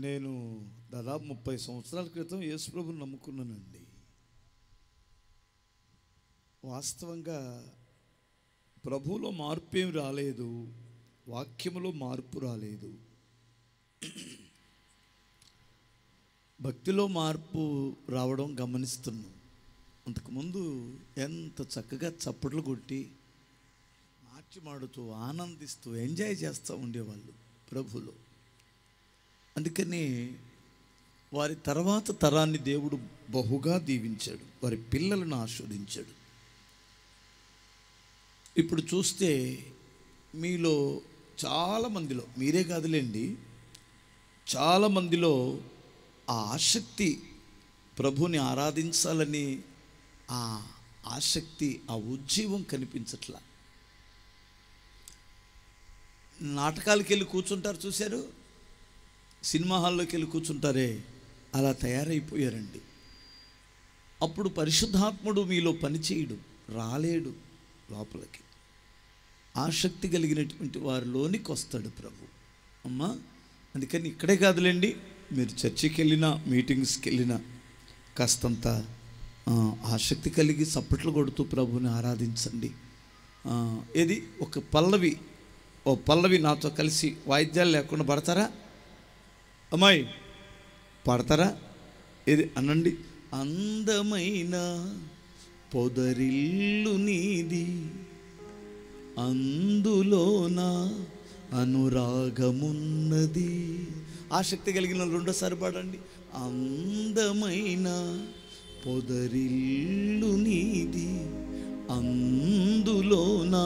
నేను దాదాపు 30 సంవత్సరాల క్రితం యేసుప్రభుని నమ్ముకున్నానండి. వాస్తవంగా ప్రభువులో మార్పు ఏమి రాలేదు, వాక్యములో మార్పు రాలేదు, భక్తిలో మార్పు రావడం గమనిస్తున్నాం. అంతకుముందు ఎంత చక్కగా చప్పట్లు కొట్టి నాట్యమాడుతూ ఆనందిస్తూ ఎంజాయ్ చేస్తూ ఉండేవాళ్ళు ప్రభువులో. అందుకని వారి తర్వాత తరాన్ని దేవుడు బహుగా దీవించాడు, వారి పిల్లలను ఆస్వాదించాడు. ఇప్పుడు చూస్తే మీలో చాలామందిలో, మీరే కాదులేండి, చాలామందిలో ఆ ఆసక్తి, ప్రభుని ఆరాధించాలని ఆ ఆసక్తి, ఆ ఉజ్జీవం కనిపించట్లా. నాటకాలకు వెళ్ళి కూర్చుంటారు, చూశారు, సినిమా హాల్లోకి వెళ్ళి కూర్చుంటారే, అలా తయారైపోయారండి. అప్పుడు పరిశుద్ధాత్ముడు మీలో పనిచేయడు, రాలేడు లోపలికి. ఆసక్తి కలిగినటువంటి వారిలోనికి వస్తాడు ప్రభు. అమ్మా, అందుకని ఇక్కడే కాదులేండి, మీరు చర్చికి వెళ్ళినా మీటింగ్స్కి వెళ్ళినా కాస్తంత ఆసక్తి కలిగి చప్పట్లు కొడుతూ ప్రభుని ఆరాధించండి. ఏది ఒక పల్లవి నాతో కలిసి వాయిద్యాలు లేకుండా పడతారా అమ్మాయి? పాడతారా? ఏది అనండి. అందమైన పొదరిల్లు నీది, అందులోన అనురాగమున్నది. ఆసక్తి కలిగిన రెండోసారి పాడండి. అందమైన పొదరిల్లు నీది, అందులోన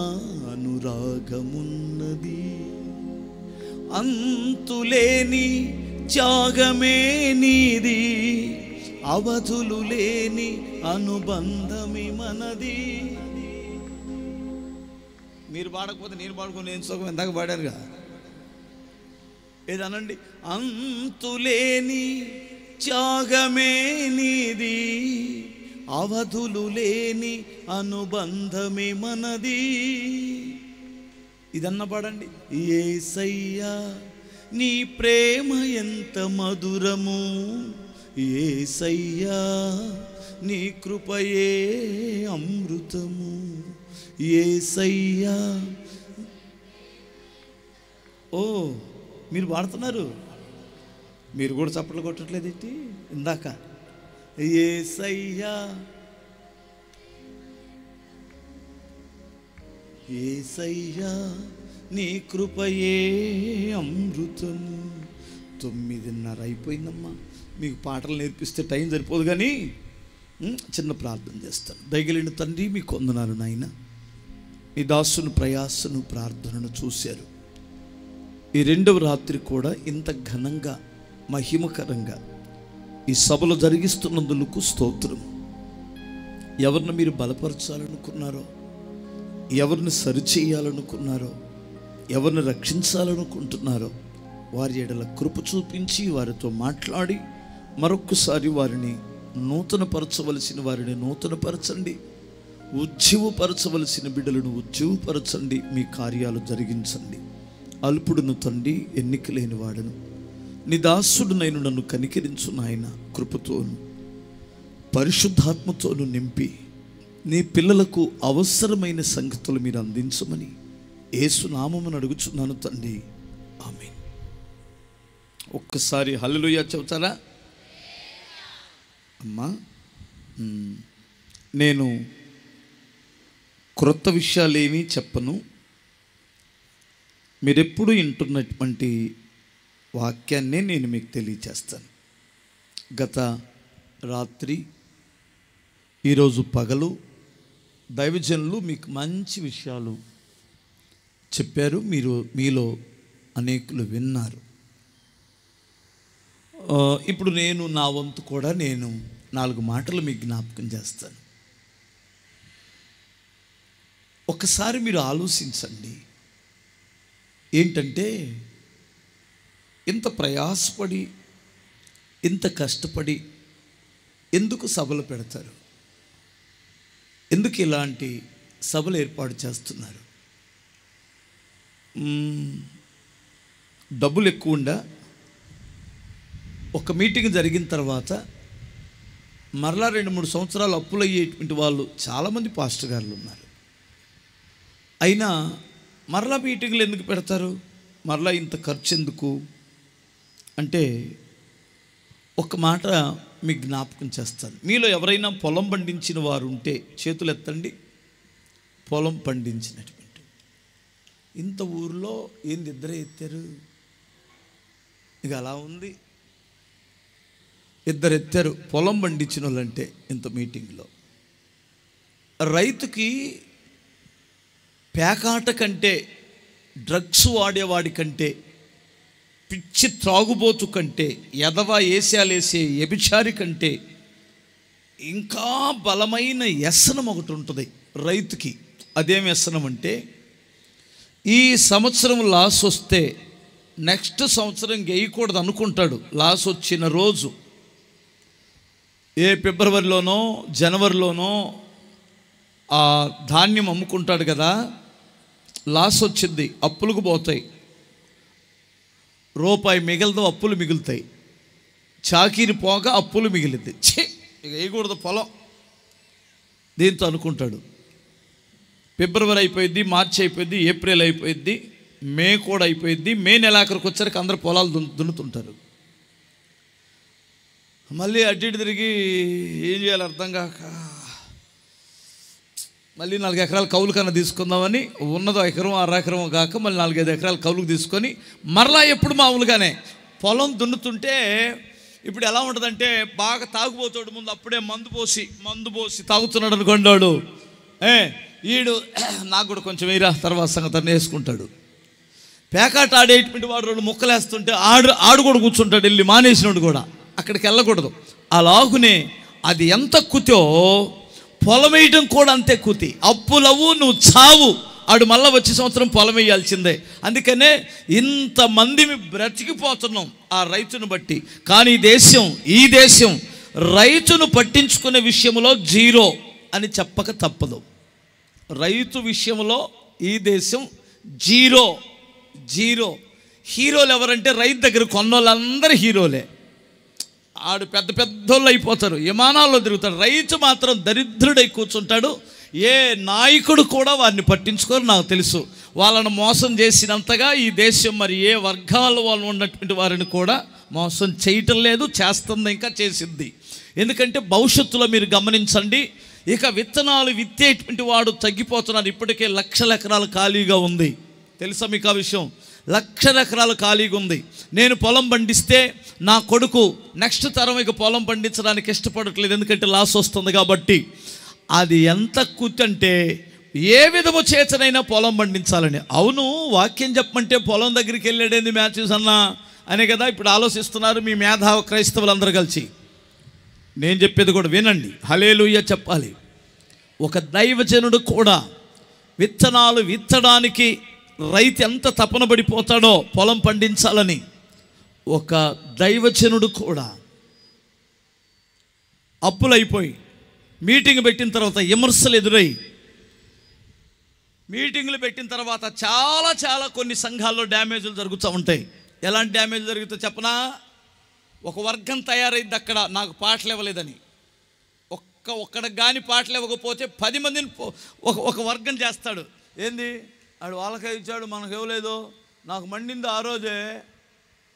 అనురాగమున్నది, అంతులేని త్యాగమే నీది, అవధులు లేని అనుబంధమి మనది. మీరు పాడకపోతే నేను పాడుకుని నేను సుఖం ఇందాక పాడానుగా. ఏదనండి. అంతులేని త్యాగమే నీది, అవధులు లేని అనుబంధమే మనది. ఇదన్న పాడండి. యేసయ్యా నీ ప్రేమ ఎంత మధురము, యేసయ్యా నీ కృపయే అమృతము, యేసయ్యా. ఓ, మీరు పాడుతున్నారు, మీరు కూడా చప్పట్లు కొట్టట్లేదేంటి ఇందాక? యేసయ్యా యేసయ్యా నీ కృపయే అమృతము. 9:30 అయిపోయిందమ్మా. మీకు పాటలు నేర్పిస్తే టైం సరిపోదు, కానీ చిన్న ప్రార్థన చేస్తాను. దయగలిగిన తండ్రి, మీకు వందనాలు నాయన. ఈ దాసుని ప్రయాసను, ప్రార్థనను చూశారు. ఈ రెండవ రాత్రి కూడా ఇంత ఘనంగా, మహిమకరంగా ఈ సభలో జరిగిస్తున్నందుకు స్తోత్రం. ఎవరిని మీరు బలపరచాలనుకున్నారో, ఎవరిని సరిచేయాలనుకున్నారో, ఎవరిని రక్షించాలనుకుంటున్నారో వారి ఎడల కృప చూపించి వారితో మాట్లాడి మరొక్కసారి వారిని నూతనపరచవలసిన వారిని నూతనపరచండి, ఉజ్జీవపరచవలసిన బిడ్డలను ఉజ్జీవపరచండి. మీ కార్యాలు జరిగించండి. అల్పుడును తండ్రి, ఎన్నిక లేని వాడను, నీ దాసుడునైన నన్ను కనికరించు నాయన. కృపతోను పరిశుద్ధాత్మతోను నింపి నీ పిల్లలకు అవసరమైన సంగతులు మీరు అందించమని యేసు నామమున అడుగుచున్నాను తండ్రి, ఆమేన్. ఒక్కసారి హల్లెలూయా చెబుతారా? అమ్మా, నేను క్రొత్త విషయాలేమీ చెప్పను. మీరెప్పుడు వింటున్నటువంటి వాక్యాన్నే నేను మీకు తెలియచేస్తాను. గత రాత్రి, ఈరోజు పగలు దైవజనులు మీకు మంచి విషయాలు చెప్పారు. మీలో అనేకులు విన్నారు. ఇప్పుడు నేను నా వంతు కూడా నేను 4 మాటలు మీకు జ్ఞాపకం చేస్తాను. ఒకసారి మీరు ఆలోచించండి. ఏంటంటే, ఇంత ప్రయాసపడి, ఇంత కష్టపడి ఎందుకు సభలు పెడతారు? ఎందుకు ఇలాంటి సభలు ఏర్పాటు చేస్తున్నారు? డబ్బులు ఎక్కువ ఉందా? ఒక మీటింగ్ జరిగిన తర్వాత మరలా 2-3 సంవత్సరాలు అప్పులు అయ్యేటువంటి వాళ్ళు చాలామంది పాస్టర్ గారులు ఉన్నారు. అయినా మరలా మీటింగ్లు ఎందుకు పెడతారు, మరలా ఇంత ఖర్చు ఎందుకు అంటే ఒక మాట మీకు జ్ఞాపకం చేస్తాను. మీలో ఎవరైనా పొలం పండించిన వారు ఉంటే చేతులు ఎత్తండి. పొలం పండించినటువంటి ఇంత ఊరిలో ఏంది ఇద్దరే ఎత్తారు, ఇక అలా ఉంది. ఇద్దరు ఎత్తారు పొలం పండించిన వాళ్ళంటే ఇంత మీటింగ్లో. రైతుకి పేకాట కంటే, డ్రగ్స్ వాడేవాడి కంటే, పిచ్చి త్రాగుబోతు కంటే, ఎదవ ఏసాలేసే వ్యభిచారి కంటే ఇంకా బలమైన వ్యసనం ఒకటి ఉంటుంది రైతుకి. అదేం వ్యసనం అంటే, ఈ సంవత్సరం లాస్ వస్తే నెక్స్ట్ సంవత్సరం వేయకూడదు అనుకుంటాడు. లాస్ వచ్చిన రోజు ఏ ఫిబ్రవరిలోనో జనవరిలోనో ఆ ధాన్యం అమ్ముకుంటాడు కదా, లాస్ వచ్చింది, అప్పులకు పోతాయి, రూపాయి మిగలదు, అప్పులు మిగులుతాయి. చాకీని పోగా అప్పులు మిగిలింది, ఇక వేయకూడదు పొలం దీంతో అనుకుంటాడు. ఫిబ్రవరి అయిపోయింది, మార్చి అయిపోయింది, ఏప్రిల్ అయిపోయింది, మే కూడా అయిపోయింది. మే నెలాఖరికి వచ్చరికి అందరు పొలాలు దున్నుతుంటారు. మళ్ళీ అటు ఇటు తిరిగి ఏం చేయాలి అర్థం కాక మళ్ళీ 4 ఎకరాలు కౌలు కన్నా తీసుకుందామని, ఉన్నదో 1 ఎకరం 6 ఎకరం కాక మళ్ళీ 4-5 ఎకరాలు కౌలుకు తీసుకొని మరలా ఎప్పుడు మామూలుగానే పొలం దున్నుతుంటే ఇప్పుడు ఎలా ఉంటుందంటే, బాగా తాగుపోతాడు ముందు, అప్పుడే మందు పోసి తాగుతున్నాడు అనుకోండాడు. ఈడు నాకు కూడా కొంచెం వేయరా తర్వాత సంగతి వేసుకుంటాడు. పేకాట ఆడేటువంటి వాడు 2 ముక్కలేస్తుంటే ఆడు కూడా కూర్చుంటాడు, వెళ్ళి మానేసినోడు కూడా అక్కడికి వెళ్ళకూడదు. అలాగునే అది ఎంత కుతో పొలం వేయటం కూడా అంతే కుతి. అప్పులవు నువ్వు చావు, ఆడు మళ్ళీ వచ్చే సంవత్సరం పొలం వేయాల్సిందే. అందుకనే ఇంతమంది బ్రతికిపోతున్నాం ఆ రైతును బట్టి. కానీ ఈ దేశం రైతును పట్టించుకునే విషయంలో జీరో అని చెప్పక తప్పదు. రైతు విషయంలో ఈ దేశం జీరో. హీరోలు ఎవరంటే రైతు దగ్గర కొన్నోళ్ళందరూ హీరోలే. ఆడు పెద్దోళ్ళు అయిపోతారు, విమానాల్లో తిరుగుతాడు. రైతు మాత్రం దరిద్రుడై కూర్చుంటాడు. ఏ నాయకుడు కూడా వారిని పట్టించుకోరు. నాకు తెలుసు వాళ్ళను మోసం చేసినంతగా ఈ దేశం మరి ఏ వర్గాల వాళ్ళు ఉన్నటువంటి వారిని కూడా మోసం చేయటం లేదు, చేస్తుంది, ఇంకా చేసింది. ఎందుకంటే భవిష్యత్తులో మీరు గమనించండి, ఇక విత్తనాలు విత్తేటువంటి వాడు తగ్గిపోతున్నారు. ఇప్పటికే 1,00,000 ఎకరాలు ఖాళీగా ఉంది. తెలుసా మీకు ఆ విషయం? 1,00,000 ఎకరాలు ఖాళీగా ఉంది. నేను పొలం పండిస్తే నా కొడుకు నెక్స్ట్ తరం ఇక పొలం పండించడానికి ఇష్టపడట్లేదు, ఎందుకంటే లాస్ వస్తుంది కాబట్టి. అది ఎంత కుతంటే ఏ విధము చేతనైనా పొలం పండించాలని. అవును, వాక్యం చెప్పమంటే పొలం దగ్గరికి వెళ్ళాడేంది మ్యాచెస్ అన్నా అనే కదా ఇప్పుడు ఆలోచిస్తున్నారు మీ మేధావ క్రైస్తవులందరూ కలిసి. నేను చెప్పేది కూడా వినండి, హల్లెలూయా చెప్పాలి. ఒక దైవజనుడు కూడా విత్తనాలు విత్తడానికి రైతు ఎంత తపన పడిపోతాడో పొలం పండించాలని, ఒక దైవజనుడు కూడా అప్పులైపోయి మీటింగ్ పెట్టిన తర్వాత విమర్శలు ఎదురై, మీటింగ్లు పెట్టిన తర్వాత చాలా కొన్ని సంఘాల్లో డ్యామేజ్లు జరుగుతూ ఉంటాయి. ఎలాంటి డ్యామేజ్ జరుగుతుందో చెప్పనా? ఒక వర్గం తయారైంది అక్కడ, నాకు పాటలు ఇవ్వలేదని. ఒక్కడికి కానీ పాటలు ఇవ్వకపోతే 10 మందిని ఒక వర్గం చేస్తాడు. ఏంది ఆడు వాళ్ళకే ఇచ్చాడు మనకు ఇవ్వలేదు, నాకు మండింది ఆ రోజే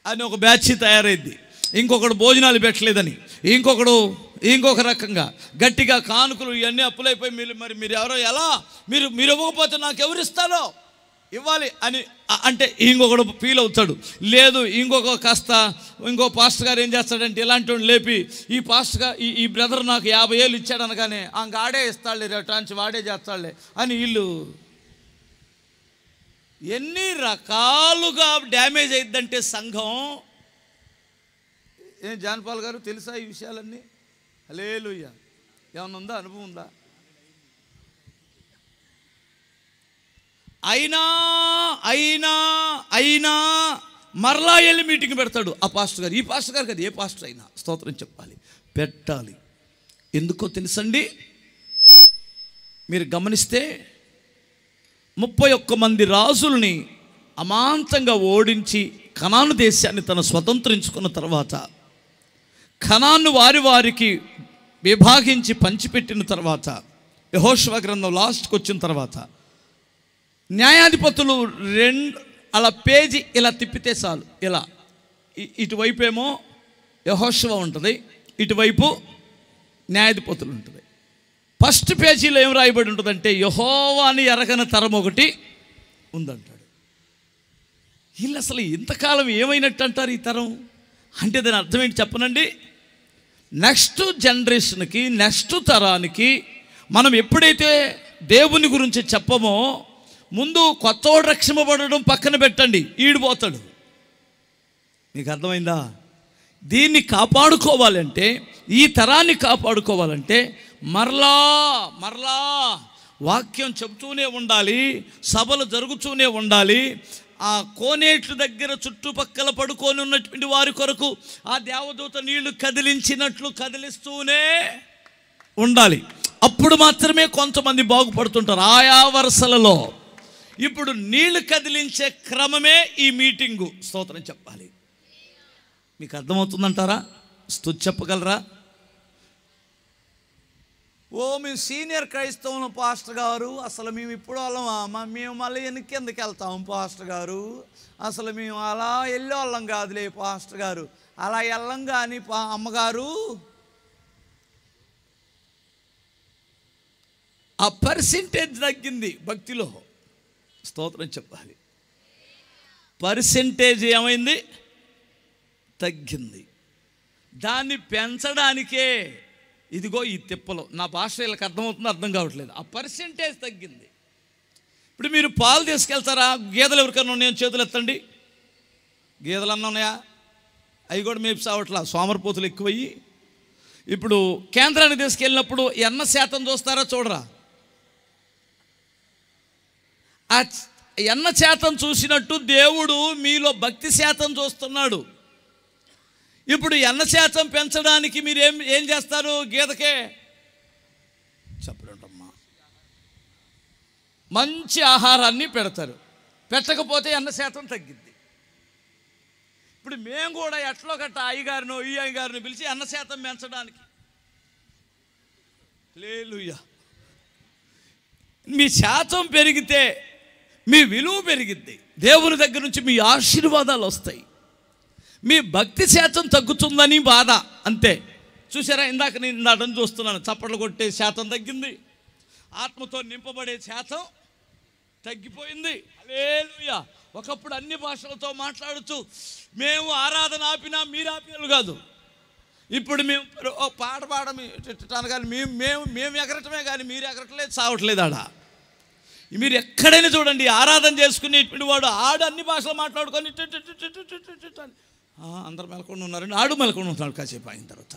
అని ఒక బ్యాచ్ తయారైద్ది. ఇంకొకడు భోజనాలు పెట్టలేదని, ఇంకొక రకంగా గట్టిగా కానుకలు ఇవన్నీ అప్పులైపోయి మీరు ఎవరో ఎలా మీరు ఇవ్వకపోతే నాకు ఎవరు ఇస్తారో ఇవ్వాలి అని అంటే ఇంకొకడు ఫీల్ అవుతాడు. లేదు ఇంకో పాస్టర్ గారు ఏం చేస్తాడంటే ఇలాంటి వాడిని లేపి, ఈ పాస్టర్ గారు ఈ బ్రదర్ నాకు 50,000 ఇచ్చాడు అనగానే ఆడే ఇస్తాడులే, రేటాంచి వాడే చేస్తాడులే అని వీళ్ళు ఎన్ని రకాలుగా డ్యామేజ్ అయిద్దంటే సంఘం. ఏం జాన్పాల్ గారు తెలుసా ఈ విషయాలన్నీ? హల్లెలూయా. ఏమన్నా ఉందా, అనుభవం ఉందా? అయినా మరలా వెళ్ళి మీటింగ్ పెడతాడు ఆ పాస్టర్ గారు. ఈ పాస్టర్ గారు కదా, ఏ పాస్టర్ అయినా స్తోత్రం చెప్పాలి, పెట్టాలి. ఎందుకో తెలుసండి, మీరు గమనిస్తే 31 మంది రాజుల్ని అమాంతంగా ఓడించి కనాను దేశాన్ని తను స్వతంత్రించుకున్న తర్వాత కనాను వారి వారికి విభాగించి పంచిపెట్టిన తర్వాత, యెహోషువ గ్రంథం లాస్ట్కి వచ్చిన తర్వాత, న్యాయాధిపతులు అలా పేజీ ఇలా తిప్పితే చాలు, ఇలా ఇటువైపు ఏమో యెహోషువ ఉంటుంది, ఇటువైపు న్యాయాధిపతులు ఉంటుంది. ఫస్ట్ పేజీలో ఏం రాయబడి ఉంటుందంటే, యెహోవాని ఎరగని తరం ఒకటి ఉందంటాడు. వీళ్ళు అసలు ఇంతకాలం ఏమైనట్టు అంటారు ఈ తరం అంటే? దాని అర్థం ఏంటి చెప్పనండి? నెక్స్ట్ జనరేషన్కి, నెక్స్ట్ తరానికి మనం ఎప్పుడైతే దేవుని గురించి చెప్పమో, ముందు కొత్తవాడు రక్షింపబడడం పక్కన పెట్టండి, ఈడిపోతాడు. మీకు అర్థమైందా? దీన్ని కాపాడుకోవాలంటే, ఈ తరాన్ని కాపాడుకోవాలంటే మరలా వాక్యం చెబుతూనే ఉండాలి, సభలు జరుగుతూనే ఉండాలి. ఆ కోనేట్ల దగ్గర చుట్టుపక్కల పడుకొని ఉన్నటువంటి వారి కొరకు ఆ దేవదూత నీళ్లు కదిలించినట్లు కదిలిస్తూనే ఉండాలి. అప్పుడు మాత్రమే కొంతమంది బాగుపడుతుంటారు ఆయా వరుసలలో. ఇప్పుడు నీళ్లు కదిలించే క్రమమే ఈ మీటింగు. స్తోత్రం చెప్పాలి. మీకు అర్థమవుతుందంటారా? స్తుతి చెప్పగలరా? మేము సీనియర్ క్రైస్తవులు పాస్టర్ గారు, అసలు మేము ఇప్పుడు వాళ్ళం, మేము మళ్ళీ వెనక్కి ఎందుకు వెళ్తాం పాస్టర్ గారు, అసలు మేము అలా వెళ్ళేవాళ్ళం కాదులే పాస్టర్ గారు, అలా వెళ్ళం కానీ అమ్మగారు. ఆ పర్సెంటేజ్ తగ్గింది భక్తిలో. స్తోత్రం చెప్పాలి. పర్సెంటేజ్ ఏమైంది? తగ్గింది. దాన్ని పెంచడానికే ఇదిగో ఈ తిప్పలు. నా భాష వీళ్ళకి అర్థమవుతుందో అర్థం కావట్లేదు. ఆ పర్సెంటేజ్ తగ్గింది. ఇప్పుడు మీరు పాలు తీసుకెళ్తారా? గేదెలు ఎవరికన్నా ఉన్నాయో చేతులు ఎత్తండి. గేదెలు అన్నా ఉన్నాయా? అవి కూడా మేపు సావట్లా, సోమరిపోతులు ఎక్కువయ్యి. ఇప్పుడు కేంద్రానికి తీసుకెళ్ళినప్పుడు ఎన్న శాతం చూస్తారా? చూడరా? ఆ ఎన్న శాతం చూసినట్టు దేవుడు మీలో భక్తి శాతం చూస్తున్నాడు. ఇప్పుడు ఎన్న శాతం పెంచడానికి మీరు ఏం చేస్తారు? గేదెకే చెప్పండమ్మా, మంచి ఆహారాన్ని పెడతారు. పెట్టకపోతే ఎన్న శాతం తగ్గిద్ది. ఇప్పుడు మేము కూడా ఎట్లో గట్ట అయ్యగారినో ఈ అయ్యగారిని పిలిచి ఎన్న శాతం పెంచడానికి, హల్లెలూయా, మీ శాతం పెరిగితే మీ విలువ పెరిగిద్ది. దేవుని దగ్గర నుంచి మీ ఆశీర్వాదాలు వస్తాయి. మీ భక్తి శాతం తగ్గుతుందని బాధ, అంతే. చూసారా? ఇందాక నేను అటని చూస్తున్నాను, చప్పట్లు కొట్టే శాతం తగ్గింది, ఆత్మతో నింపబడే శాతం తగ్గిపోయింది. హల్లెలూయా. ఒకప్పుడు అన్ని భాషలతో మాట్లాడుతూ మేము ఆరాధన ఆపినా మీరు ఆపినలు కాదు. ఇప్పుడు మేము పాట పాడటాను కానీ మేము ఎగరటమే కానీ మీరు ఎగరట్లేదు, సావట్లేదు. ఆడ మీరు ఎక్కడైనా చూడండి, ఆరాధన చేసుకునేటువంటి వాడు ఆడు అన్ని భాషలు మాట్లాడుకొని అందరు మెలకుండా ఉన్నారండి, ఆడు మెలకుండా ఉంటాడు కాసేపు అయిన తర్వాత.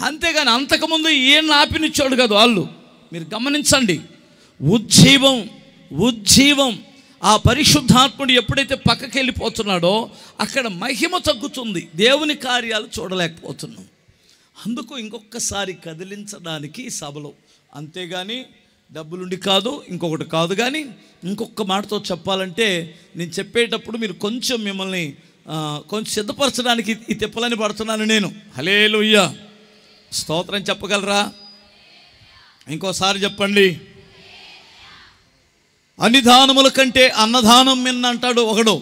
అంతేగాని అంతకుముందు ఏం ఆపినిచ్చాడు కాదు వాళ్ళు. మీరు గమనించండి, ఉజ్జీవం ఆ పరిశుద్ధాత్ముడు ఎప్పుడైతే పక్కకి వెళ్ళిపోతున్నాడో అక్కడ మహిమ తగ్గుతుంది, దేవుని కార్యాలు చూడలేకపోతున్నాం. అందుకు ఇంకొకసారి కదిలించడానికి సభలో, అంతేగాని డబ్బులుండి కాదు, ఇంకొకటి కాదు. కానీ ఇంకొక మాటతో చెప్పాలంటే, నేను చెప్పేటప్పుడు మీరు కొంచెం మిమ్మల్ని కొంచెం సిద్ధపరచడానికి ఈ తిప్పలని పడుతున్నాను నేను. హల్లెలూయా, స్తోత్రం చెప్పగలరా? ఇంకోసారి చెప్పండి. అన్ని దానముల కంటే అన్నదానం మిన్న అంటాడు ఒకడు.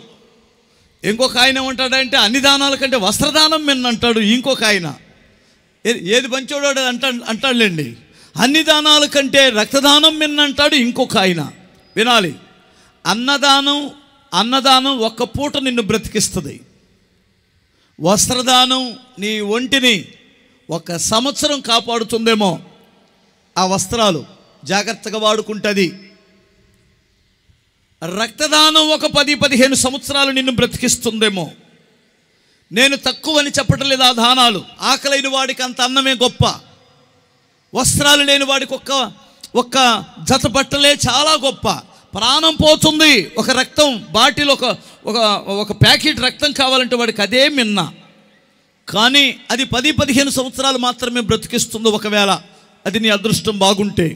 ఇంకొక ఆయన ఏమంటాడంటే అన్ని దానాల కంటే వస్త్రదానం మిన్న అంటాడు ఇంకొక ఆయన. ఏది పంచోడు అంటాడులేండి. అన్ని దానాల కంటే రక్తదానం మిన్న అంటాడు ఇంకొక ఆయన. వినాలి, అన్నదానం ఒక్క పూట నిన్ను బ్రతికిస్తుంది. వస్త్రదానం నీ ఒంటిని 1 సంవత్సరం కాపాడుతుందేమో, ఆ వస్త్రాలు జాగ్రత్తగా వాడుకుంటుంది. రక్తదానం ఒక 10-15 సంవత్సరాలు నిన్ను బ్రతికిస్తుందేమో. నేను తక్కువని చెప్పటం లేదు. ఆ దానాలు, ఆకలైన వాడికి అంత అన్నమే గొప్ప, వస్త్రాలు లేని వాడికి ఒక్క జత బట్టలే చాలా గొప్ప. ప్రాణం పోతుంది, ఒక రక్తం బాటిల్, ఒక ప్యాకెట్ రక్తం కావాలంటే వాడికి అదే మిన్న. కానీ అది 10-15 సంవత్సరాలు మాత్రమే బ్రతికిస్తుంది, ఒకవేళ అది నీ అదృష్టం బాగుంటే.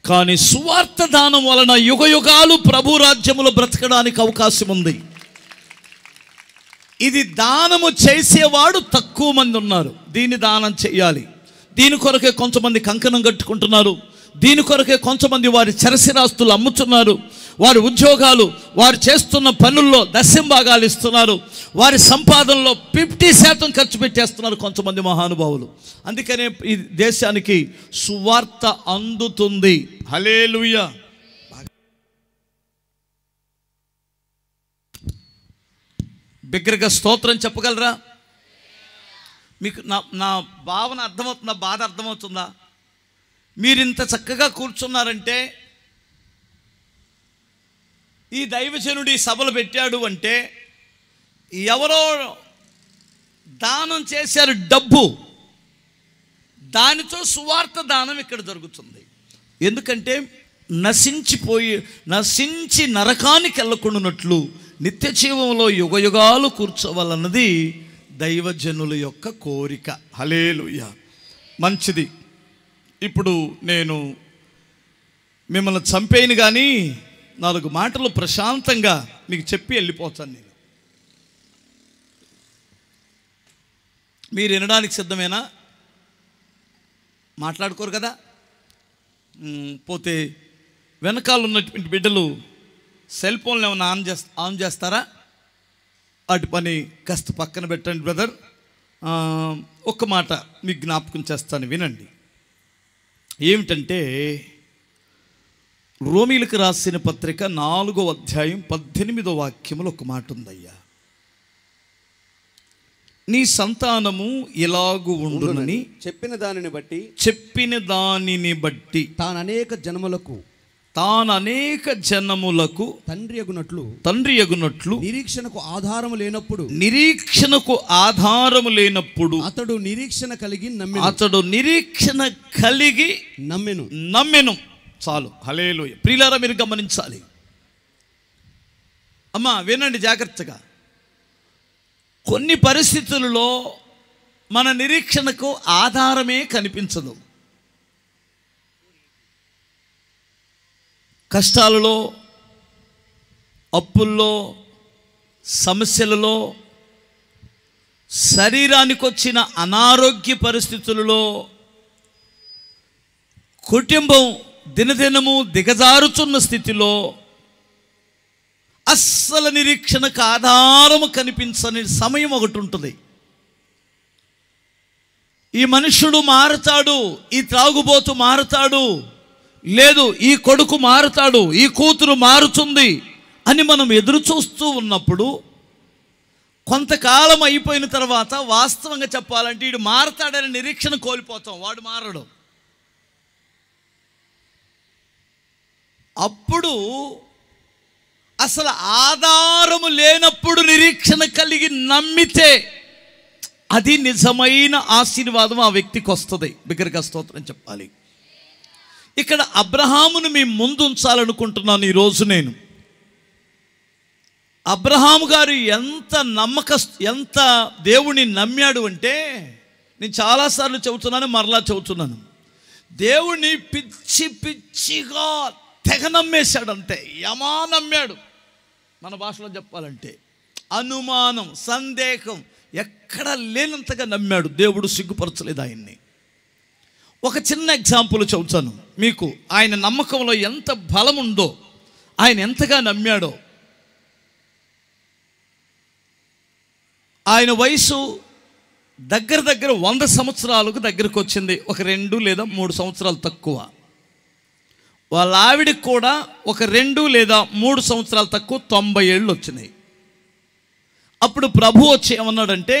కానీ సువార్త దానం వలన యుగయుగాలు ప్రభు రాజ్యములో బ్రతకడానికి అవకాశం ఉంది. ఇది దానము చేసేవాడు తక్కువ మంది ఉన్నారు. దీన్ని దానం చేయాలి, దీని కొరకే కొంతమంది కంకణం కట్టుకుంటున్నారు, దీని కొరకే కొంతమంది వారి చరసిరాస్తులు అమ్ముతున్నారు, వారి ఉద్యోగాలు, వారు చేస్తున్న పనుల్లో దశంభాగాలు ఇస్తున్నారు, వారి సంపాదనలో 50% ఖర్చు పెట్టేస్తున్నారు కొంతమంది మహానుభావులు. అందుకనే ఈ దేశానికి సువార్త అందుతుంది. హల్లెలూయా. బిగ్గరగా స్తోత్రం చెప్పగలరా? మీకు నా భావన అర్థమవుతుందా? బాధ అర్థమవుతుందా? మీరు ఇంత చక్కగా కూర్చున్నారంటే, ఈ దైవజనుడి సభలు పెట్టాడు అంటే ఎవరో దానం చేశారు డబ్బు, దానితో సువార్త దానం ఇక్కడ జరుగుతుంది. ఎందుకంటే నశించి నరకానికి వెళ్ళకుండానట్లు నిత్య జీవంలో యుగయుగాలు కూర్చోవాలన్నది దైవజనుల యొక్క కోరిక. హల్లెలూయా. మంచిది. ఇప్పుడు నేను మిమ్మల్ని చంపేయను, కానీ 4 మాటలు ప్రశాంతంగా మీకు చెప్పి వెళ్ళిపోతాను. నేను మీరు వినడానికి సిద్ధమేనా? మాట్లాడుకోరు కదా? పోతే వెనకాల ఉన్నటువంటి బిడ్డలు సెల్ ఫోన్లు ఏమైనా ఆన్ చేస్తారా? వాటి పని కాస్త పక్కన పెట్టండి బ్రదర్. ఒక్క మాట మీకు జ్ఞాపకం చేస్తాను, వినండి. ఏమిటంటే, రోమీలకు రాసిన పత్రిక 4వ అధ్యాయం 18వ వాక్యములో ఒక మాట ఉందయ్యా. నీ సంతానము ఇలాగు ఉండునని చెప్పిన దానిని బట్టి తాను అనేక జనములకు తండ్రి యగునట్లు నిరీక్షణకు ఆధారము లేనప్పుడు అతడు నిరీక్షణ కలిగి నమ్మెను. చాలు. హల్లెలూయా. ప్రియులారా, మీరు గమనించాలి. అమ్మా వినండి జాగ్రత్తగా. కొన్ని పరిస్థితులలో మన నిరీక్షణకు ఆధారమే కనిపించదు. కష్టాలలో, అప్పుల్లో, సమస్యలలో, శరీరానికి వచ్చిన అనారోగ్య పరిస్థితులలో, కుటుంబం దినదినము దిగజారుచున్న స్థితిలో అస్సలు నిరీక్షణకు ఆధారము కనిపించని సమయం ఒకటి ఉంటుంది. ఈ మనుషుడు మారుతాడు, ఈ త్రాగుబోతు మారుతాడు, లేదు ఈ కొడుకు మారుతాడు, ఈ కూతురు మారుతుంది అని మనం ఎదురు చూస్తూ ఉన్నప్పుడు కొంతకాలం అయిపోయిన తర్వాత వాస్తవంగా చెప్పాలంటే వీడు మారుతాడని నిరీక్షణ కోల్పోతాం. వాడు మారడు. అప్పుడు అసలు ఆధారము లేనప్పుడు నిరీక్షణ కలిగి నమ్మితే అది నిజమైన ఆశీర్వాదం ఆ వ్యక్తికి వస్తుంది. బిగ్గరగా స్తోత్రం చెప్పాలి. ఇక్కడ అబ్రహామును మీ ముందు ఉంచాలనుకుంటున్నాను ఈరోజు. నేను అబ్రహాము గారు ఎంత దేవుని నమ్మాడు అంటే, నేను చాలాసార్లు చెబుతున్నాను, మరలా చెబుతున్నాను. దేవుణ్ణి పిచ్చిగా తెగ నమ్మేశాడు. అంతే, యమా నమ్మాడు. మన భాషలో చెప్పాలంటే అనుమానం, సందేహం ఎక్కడ లేనంతగా నమ్మాడు. దేవుడు సిగ్గుపరచలేదు ఆయన్ని. ఒక చిన్న ఎగ్జాంపుల్ చెబుతాను మీకు. ఆయన నమ్మకంలో ఎంత బలం ఉందో, ఆయన ఎంతగా నమ్మాడో. ఆయన వయసు దగ్గర 100 సంవత్సరాలకు దగ్గరకు వచ్చింది. ఒక 2 లేదా 3 సంవత్సరాలు తక్కువ. వాళ్ళ ఆవిడికి కూడా ఒక 2 లేదా 3 సంవత్సరాలు తక్కువ 90 ఏళ్ళు వచ్చినాయి. అప్పుడు ప్రభు వచ్చి ఏమన్నాడంటే,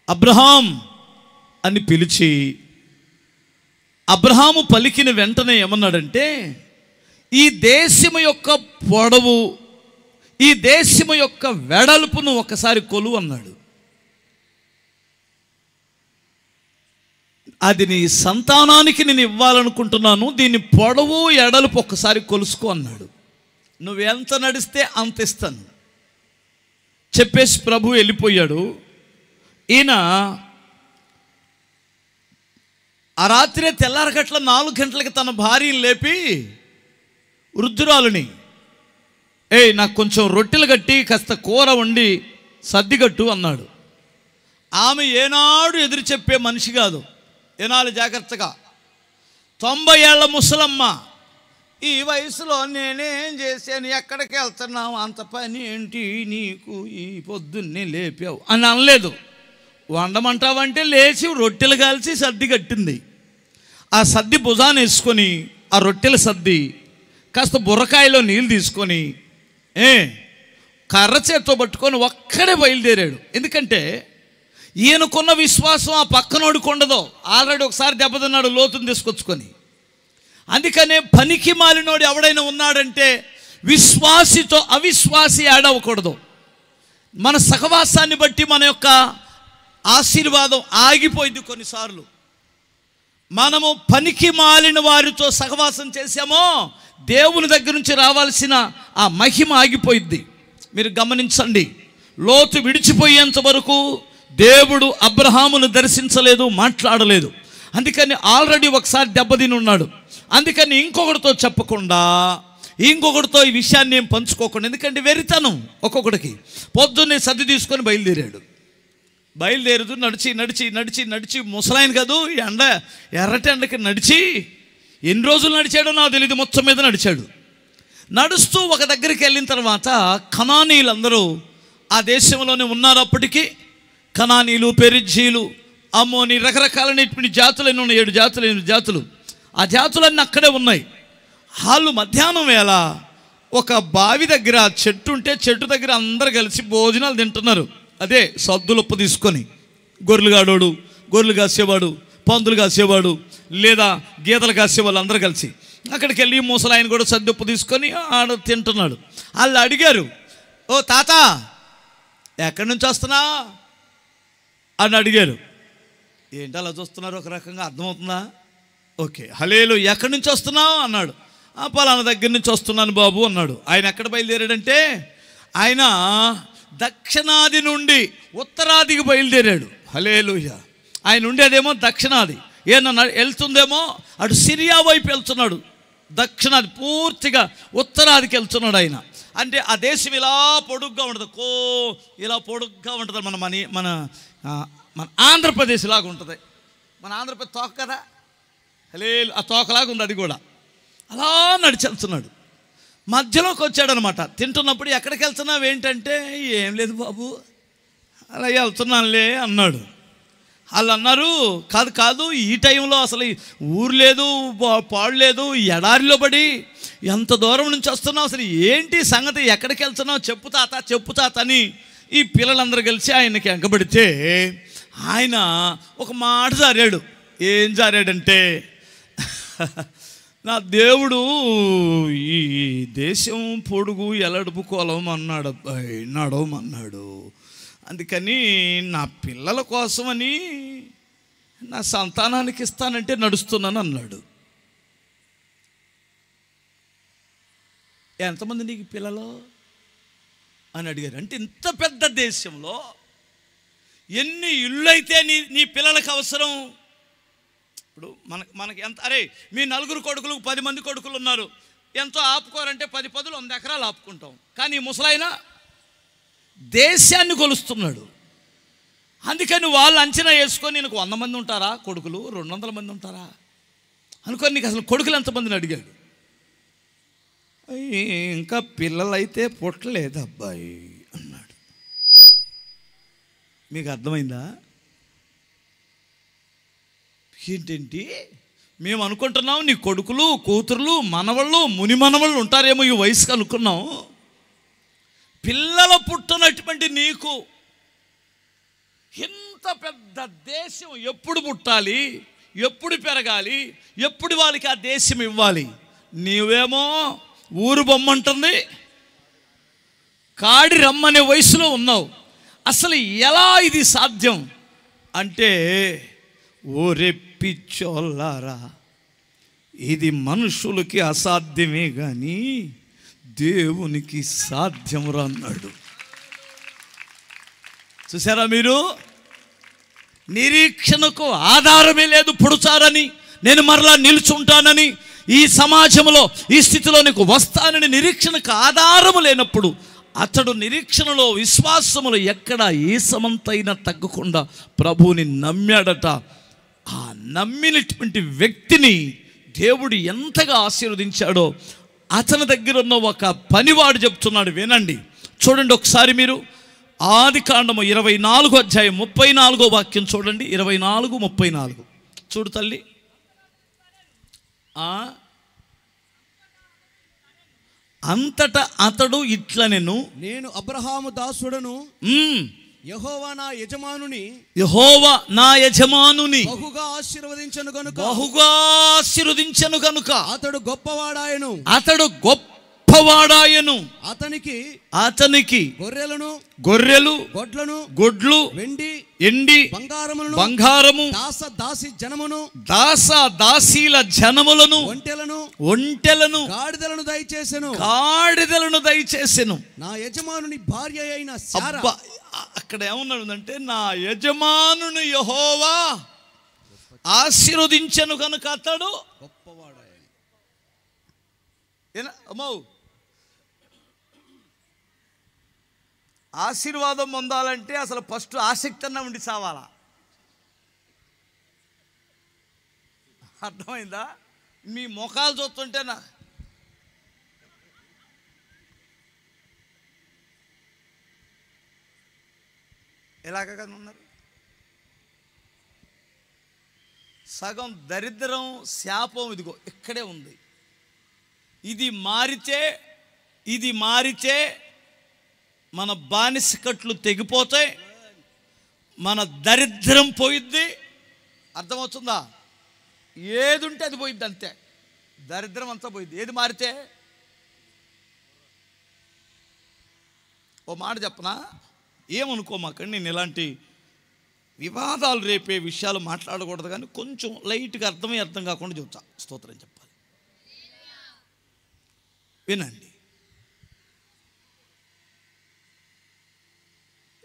అబ్రహాం అని పిలిచి, అబ్రహాము పలికిన వెంటనే ఏమన్నాడంటే, ఈ దేశము యొక్క పొడవు, ఈ దేశము యొక్క వెడల్పును ఒకసారి కొలు అన్నాడు. అది నీ సంతానానికి నేను ఇవ్వాలనుకుంటున్నాను, దీన్ని పొడవు ఎడలుపు ఒక్కసారి కొలుసుకో అన్నాడు. నువ్వెంత నడిస్తే అంత ఇస్తాను చెప్పేసి ప్రభు వెళ్ళిపోయాడు. ఈయన ఆ రాత్రే తెల్లారగట్ల 4 గంటలకి తన భార్యను లేపి, వృద్ధురాలుని నాకు కొంచెం రొట్టెలు కట్టి కాస్త కూర వండి సర్దిగట్టు అన్నాడు. ఆమె ఏనాడు ఎదురు చెప్పే మనిషి కాదు. ఏనాడు జాగ్రత్తగా 90 ఏళ్ల ముసలమ్మ, ఈ వయసులో నేనేం చేశాను, ఎక్కడికి వెళ్తున్నావు, అంత పని ఏంటి నీకు, ఈ పొద్దున్నే లేపావు అని అనలేదు. వండమంటావంటే లేచి రొట్టెలు కాల్చి సర్ది కట్టింది. ఆ సర్ది భుజాన వేసుకొని ఆ రొట్టెల సర్ది కాస్త బుర్రకాయలో నీళ్ళు తీసుకొని కర్ర చేత్తో పట్టుకొని ఒక్కడే బయలుదేరాడు. ఎందుకంటే ఈయనకున్న విశ్వాసం ఆ పక్కనోడికి ఉండదు. ఆల్రెడీ ఒకసారి దెబ్బతిన్నాడు లోతుని తీసుకొచ్చుకొని. అందుకనే పనికి మాలినోడు ఎవడైనా ఉన్నాడంటే విశ్వాసితో అవిశ్వాసి ఆడవకూడదు. మన సహవాసాన్ని బట్టి మన యొక్క ఆశీర్వాదం ఆగిపోయింది. కొన్నిసార్లు మనము పనికి మాలిన వారితో సహవాసం చేసామో దేవుని దగ్గర నుంచి రావాల్సిన ఆ మహిమ ఆగిపోయింది. మీరు గమనించండి, లోతు విడిచిపోయేంత వరకు దేవుడు అబ్రహామును దర్శించలేదు, మాట్లాడలేదు. అందుకని ఆల్రెడీ ఒకసారి దెబ్బతిని ఉన్నాడు. అందుకని ఇంకొకటితో చెప్పకుండా, ఇంకొకటితో ఈ విషయాన్ని ఏం పంచుకోకుండా, ఎందుకంటే వెరితనం ఒక్కొక్కడికి. పొద్దున్నే సర్ది తీసుకొని బయలుదేరుతూ నడిచి ముసలాయన కాదు, ఎర్రటెండకి నడిచి ఎన్ని రోజులు నడిచాడో నాకు తెలియదు, మొత్తం మీద నడిచాడు. నడుస్తూ ఒక దగ్గరికి వెళ్ళిన తర్వాత కనానీయులందరూ ఆ దేశంలోనే ఉన్నారు. అప్పటికి కనానీలు, పెరిజ్జీలు, అమ్మోని, రకరకాలైనటువంటి జాతులు ఎన్ని ఉన్నాయి, 7 జాతులు. ఆ జాతులన్నీ అక్కడే ఉన్నాయి. వాళ్ళు మధ్యాహ్నం వేళ ఒక బావి దగ్గర చెట్టు ఉంటే చెట్టు దగ్గర అందరు కలిసి భోజనాలు తింటున్నారు. అదే సద్దులుప్పు తీసుకొని, గొర్రెలు కాసేవాడు, పందులు కాసేవాడు, లేదా గీతలు కాసేవాళ్ళు అందరూ కలిసి అక్కడికి వెళ్ళి ముసలాయన కూడా సద్దుప్పు తీసుకొని ఆడ తింటున్నాడు. వాళ్ళు అడిగారు, ఓ తాత ఎక్కడి నుంచి వస్తున్నా అని అడిగారు. ఏంటి అలా చూస్తున్నారు, ఒక రకంగా అర్థమవుతుందా? ఓకే, హలేలు, ఎక్కడి నుంచి వస్తున్నావు అన్నాడు. పలానా దగ్గర నుంచి వస్తున్నాను బాబు అన్నాడు. ఆయన ఎక్కడ బయలుదేరాడంటే ఆయన దక్షిణాది నుండి ఉత్తరాదికి బయలుదేరాడు. హలేలుయ. ఆయన ఉండేదేమో దక్షిణాది, ఏమన్నా వెళ్తుందేమో అటు సిరియా వైపు వెళ్తున్నాడు. దక్షిణాది పూర్తిగా ఉత్తరాదికి వెళ్తున్నాడు ఆయన. అంటే ఆ దేశం ఇలా పొడుగ్గా ఉంటుంది, ఇలా పొడుగ్గా ఉంటుంది. మన ఆంధ్రప్రదేశ్ లాగా ఉంటుంది. మన ఆంధ్రప్రదేశ్ తోక కదా, హలేలు, ఆ తోకలాగా ఉంది అది కూడా. అలా నడిచి వెళ్తున్నాడు. మధ్యలోకి వచ్చాడనమాట. తింటున్నప్పుడు ఎక్కడికి వెళ్తున్నావు ఏంటంటే, ఏం లేదు బాబు అలా వెళ్తున్నానులే అన్నాడు. వాళ్ళు అన్నారు, కాదు ఈ టైంలో అసలు ఊరు లేదు, పాడు లేదు, ఎడారిలో పడి ఎంత దూరం నుంచి వస్తున్నావు, అసలు ఏంటి సంగతి, ఎక్కడికి వెళ్తున్నావు, చెప్పు తాత అని ఈ పిల్లలందరూ కలిసి ఆయనకి వెంకబడితే ఆయన ఒక మాట జారాడు. ఏం జారాడంటే, నా దేవుడు ఈ దేశం పొడుగు ఎలడుపు కొలవమన్నాడు, నడవమన్నాడు. అందుకని నా పిల్లల కోసమని నా సంతానానికి ఇస్తానంటే నడుస్తున్నాను అన్నాడు. ఎంతమంది నీకు పిల్లలు అని అడిగారు. అంటే ఇంత పెద్ద దేశంలో ఎన్ని ఇళ్ళు అయితే నీ పిల్లలకు అవసరం. ఇప్పుడు మనకి ఎంత, అరే మీ 4 కొడుకులు 10 మంది కొడుకులు ఉన్నారు, ఎంతో ఆపుకోరంటే 10 పదులు 100 ఎకరాలు ఆపుకుంటాం. కానీ ముసలాయన దేశాన్ని కొలుస్తున్నాడు. అందుకని వాళ్ళు అంచనా వేసుకొని, నీకు 100 మంది ఉంటారా కొడుకులు, 200 మంది ఉంటారా అనుకొని, నీకు అసలు కొడుకులు ఎంతమందిని అడిగాడు. ఇంకా పిల్లలైతే పుట్టలేదు అబ్బాయి అన్నాడు. మీకు అర్థమైందా? ఏంటేంటి మేము అనుకుంటున్నాం నీ కొడుకులు, కూతుర్లు, మనవళ్ళు, ముని మనవళ్ళు ఉంటారేమో ఈ వయసుకు అనుకున్నాం. పిల్లలు పుట్టినటువంటి నీకు ఇంత పెద్ద దేశం ఎప్పుడు పుట్టాలి, ఎప్పుడు పెరగాలి, ఎప్పుడు వాళ్ళకి ఆ దేశం ఇవ్వాలి, నీవేమో ఊరు బొమ్మంటుంది, కాడి రమ్మనే వయసులో ఉన్నావు. అసలు ఎలా ఇది సాధ్యం అంటే, ఓరెప్పిచ్చోళ్ళారా, ఇది మనుషులకి అసాధ్యమే కానీ దేవునికి సాధ్యమురా అన్నాడు. చూసారా మీరు? నిరీక్షణకు ఆధారమే లేదు. పుడతారని, నేను మరలా నిలుచుంటానని, ఈ సమాజంలో ఈ స్థితిలో నీకు వస్తానని నిరీక్షణకు ఆధారము లేనప్పుడు అతడు నిరీక్షణలో విశ్వాసములో ఎక్కడ ఏ సమంతైనా తగ్గకుండా ప్రభువుని నమ్మాడట. ఆ నమ్మినటువంటి వ్యక్తిని దేవుడు ఎంతగా ఆశీర్వదించాడో అతని దగ్గర ఉన్న ఒక పనివాడు చెప్తున్నాడు, వినండి. చూడండి ఒకసారి మీరు ఆదికాండము 24వ అధ్యాయం 34వ వాక్యం చూడండి. 24:34 చూడు తల్లి. అంతటా అతడు ఇట్లనెను, నేను అబ్రహాము దాసుడను, యెహోవా నా యజమానుని బహుగా ఆశీర్వదించను గనుక అతడు గొప్పవాడాయను. అతనికి గొర్రెలు గొడ్లు ఎండి బంగారము దాసీల జనములను ఒంటెలను గాడిదలను దయచేసెను. నా యజమానుని భార్య అయిన శారా. అక్కడ ఏమన్నాడంటే, నా యజమానుని యెహోవా ఆశీర్వదించెను కనుక అతడు గొప్పవాడాయను. అమ్మో, ఆశీర్వాదం పొందాలంటే అసలు ఫస్ట్ ఆసక్తి అన్న ఉండి చావాలా. అర్థమైందా? మీ ముఖాలు చూస్తుంటేనా ఎలాగ ఉన్నారు? సగం దరిద్రం శాపం ఇదిగో ఇక్కడే ఉంది. ఇది మారితే మన బానిసకట్లు తెగిపోతాయి, మన దరిద్రం పోయిద్ది. అర్థమవుతుందా? ఏది ఉంటే అది పోయిద్ది, అంతే. దరిద్రం అంతా పోయిద్ది ఏది మారితే. ఓ మాట చెప్పనా, ఏమనుకోమాకండి, నేను ఇలాంటి వివాదాలు రేపే విషయాలు మాట్లాడకూడదు, కానీ కొంచెం లైట్గా అర్థం కాకుండా చెబుతా. స్తోత్రం చెప్పాలి, వినండి.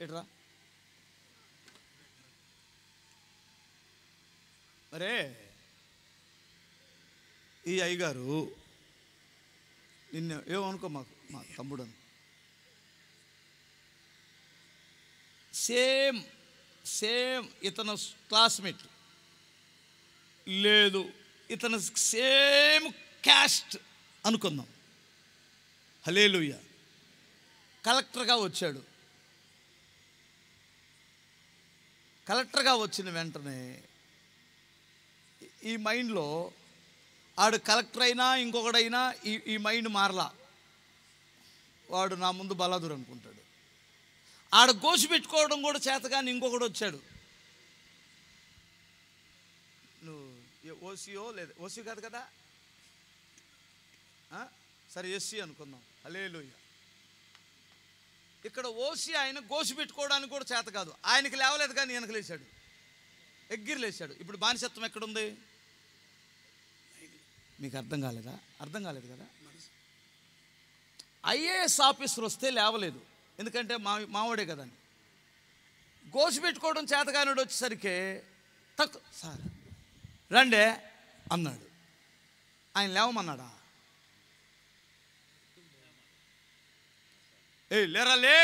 ఎట్రా మరే, ఈ అయ్యగారు నిన్న ఏమనుకో, మా తమ్ముడు సేమ్ ఇతను క్లాస్మేట్ లేదు, ఇతను సేమ్ క్యాస్ట్ అనుకుందాం. హల్లెలూయా. కలెక్టర్గా వచ్చాడు. కలెక్టర్గా వచ్చిన వెంటనే ఈ మైండ్లో ఆడు కలెక్టర్ అయినా ఇంకొకడైనా ఈ మైండ్ మారలా. వాడు నా ముందు బలాదురు అనుకుంటాడు. ఆడ గోసి పెట్టుకోవడం కూడా చేత, కానీ ఇంకొకడు వచ్చాడు, నువ్వు ఓసీయో లేదు, ఓసీ కాదు కదా, సరే ఎస్సీ అనుకుందాం. హల్లెలూయా. ఇక్కడ ఓసీ ఆయన గోసి పెట్టుకోవడానికి కూడా చేత కాదు. ఆయనకి లేవలేదు కానీ ఈయనకు లేచాడు, ఎగ్గిరి లేచాడు. ఇప్పుడు బానిసత్వం ఎక్కడుంది? మీకు అర్థం కాలేదు కదా. ఐఏఎస్ ఆఫీసర్ వస్తే లేవలేదు, ఎందుకంటే మావాడే కదా అని. గోసి పెట్టుకోవడం చేతగానుడు వచ్చేసరికి తక్కువ, సార్ రండే అన్నాడు. ఆయన లేవమన్నాడా? లేరా లే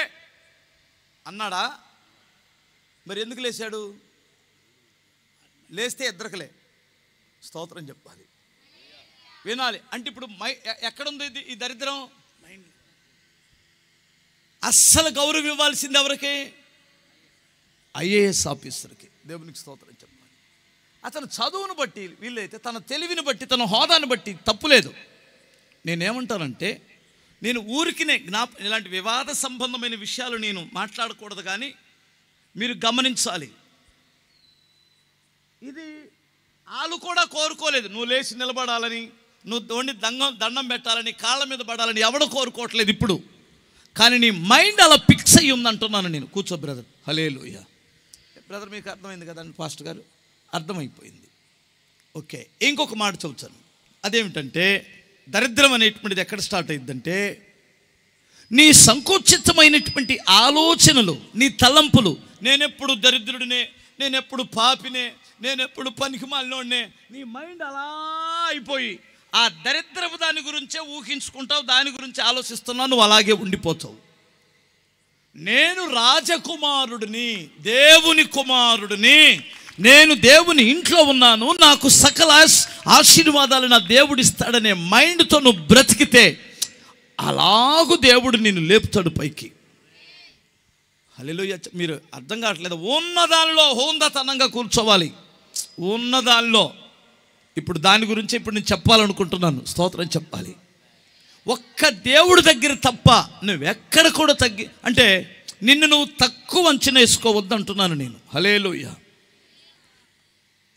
అన్నాడా? మరి ఎందుకు లేచాడు? లేస్తే ఇద్దరికలే స్తోత్రం చెప్పాలి, వినాలి. అంటే ఇప్పుడు ఎక్కడుంది ఈ దరిద్రం? అస్సలు గౌరవం ఇవ్వాల్సింది ఎవరికి? ఐఏఎస్ ఆఫీసర్కి. దేవునికి స్తోత్రం చెప్పాలి. అతను చదువును బట్టి, వీళ్ళైతే తన తెలివిని బట్టి, తన హోదాను బట్టి తప్పులేదు. నేనేమంటానంటే, నేను ఊరికినే ఇలాంటి వివాద సంబంధమైన విషయాలు నేను మాట్లాడకూడదు, కానీ మీరు గమనించాలి. ఇది వాళ్ళు కూడా కోరుకోలేదు. నువ్వు లేచి నిలబడాలని, నువ్వు దండం పెట్టాలని, కాళ్ళ మీద పడాలని ఎవడో కోరుకోవట్లేదు ఇప్పుడు. కానీ నీ మైండ్ అలా ఫిక్స్ అయ్యి ఉందంటున్నాను నేను. కూర్చో బ్రదర్. హల్లెలూయా. బ్రదర్ మీకు అర్థమైంది కదండి పాస్టర్ గారు? అర్థమైపోయింది. ఓకే, ఇంకొక మాట చెబుతాను. అదేమిటంటే, దరిద్రం అనేటువంటిది ఎక్కడ స్టార్ట్ అయ్యిద్దంటే, నీ సంకుచితమైనటువంటి ఆలోచనలు, నీ తలంపులు. నేనెప్పుడు దరిద్రుడినే, నేనెప్పుడు పాపినే, నేనెప్పుడు పనికిమాలినోడినే, నీ మైండ్ అలా అయిపోయి ఆ దరిద్రపు దాని గురించే ఊహించుకుంటావు, దాని గురించి ఆలోచిస్తున్నావు, నువ్వు అలాగే ఉండిపోతావు. నేను రాజకుమారుడిని, దేవుని కుమారుడిని, నేను దేవుని ఇంట్లో ఉన్నాను, నాకు సకల ఆశీర్వాదాలు నా దేవుడు ఇస్తాడనే మైండ్తో నువ్వు బ్రతికితే అలాగూ దేవుడు నిన్ను లేపుతాడు పైకి. హల్లెలూయా. మీరు అర్థం కావట్లేదు. ఉన్నదానిలో హోందతనంగా కూర్చోవాలి, ఉన్నదానిలో. ఇప్పుడు దాని గురించి ఇప్పుడు నేను చెప్పాలనుకుంటున్నాను. స్తోత్రం చెప్పాలి. ఒక్క దేవుడి దగ్గర తప్ప నువ్వెక్కడ కూడా అంటే నిన్ను నువ్వు తక్కువ అంచనా వేసుకోవద్దు అంటున్నాను నేను. హల్లెలూయా.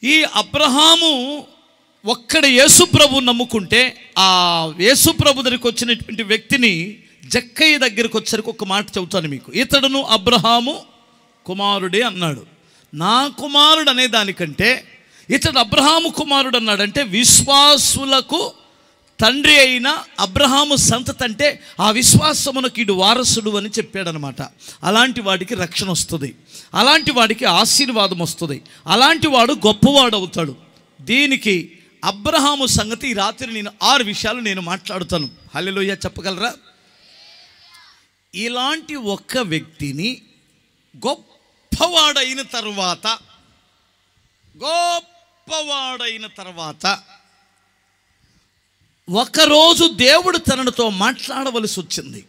ఈ అబ్రహాము ఒక్కడ యేసుప్రభు నమ్ముకుంటే, ఆ యేసుప్రభు దగ్గరికి వచ్చినటువంటి వ్యక్తిని జక్కయ్య దగ్గరికి వచ్చరికి ఒక మాట చెబుతాను మీకు. ఇతడును అబ్రహాము కుమారుడే అన్నాడు. నా కుమారుడు అనే దానికంటే ఇతడు అబ్రహాము కుమారుడు అన్నాడంటే విశ్వాసులకు తండ్రి అయిన అబ్రహాము సంతతి అంటే ఆ విశ్వాసమునకు ఇడు వారసుడు అని చెప్పాడనమాట. అలాంటి వాడికి రక్షణ వస్తుంది, అలాంటి వాడికి ఆశీర్వాదం వస్తుంది, అలాంటి వాడు గొప్పవాడు అవుతాడు. దీనికి అబ్రహాము సంగతి ఈ రాత్రి నేను 6 విషయాలు నేను మాట్లాడుతాను. హల్లెలూయా చెప్పగలరా? ఇలాంటి ఒక్క వ్యక్తిని గొప్పవాడైన తర్వాత ఒకరోజు దేవుడు తనతో మాట్లాడవలసి వచ్చింది.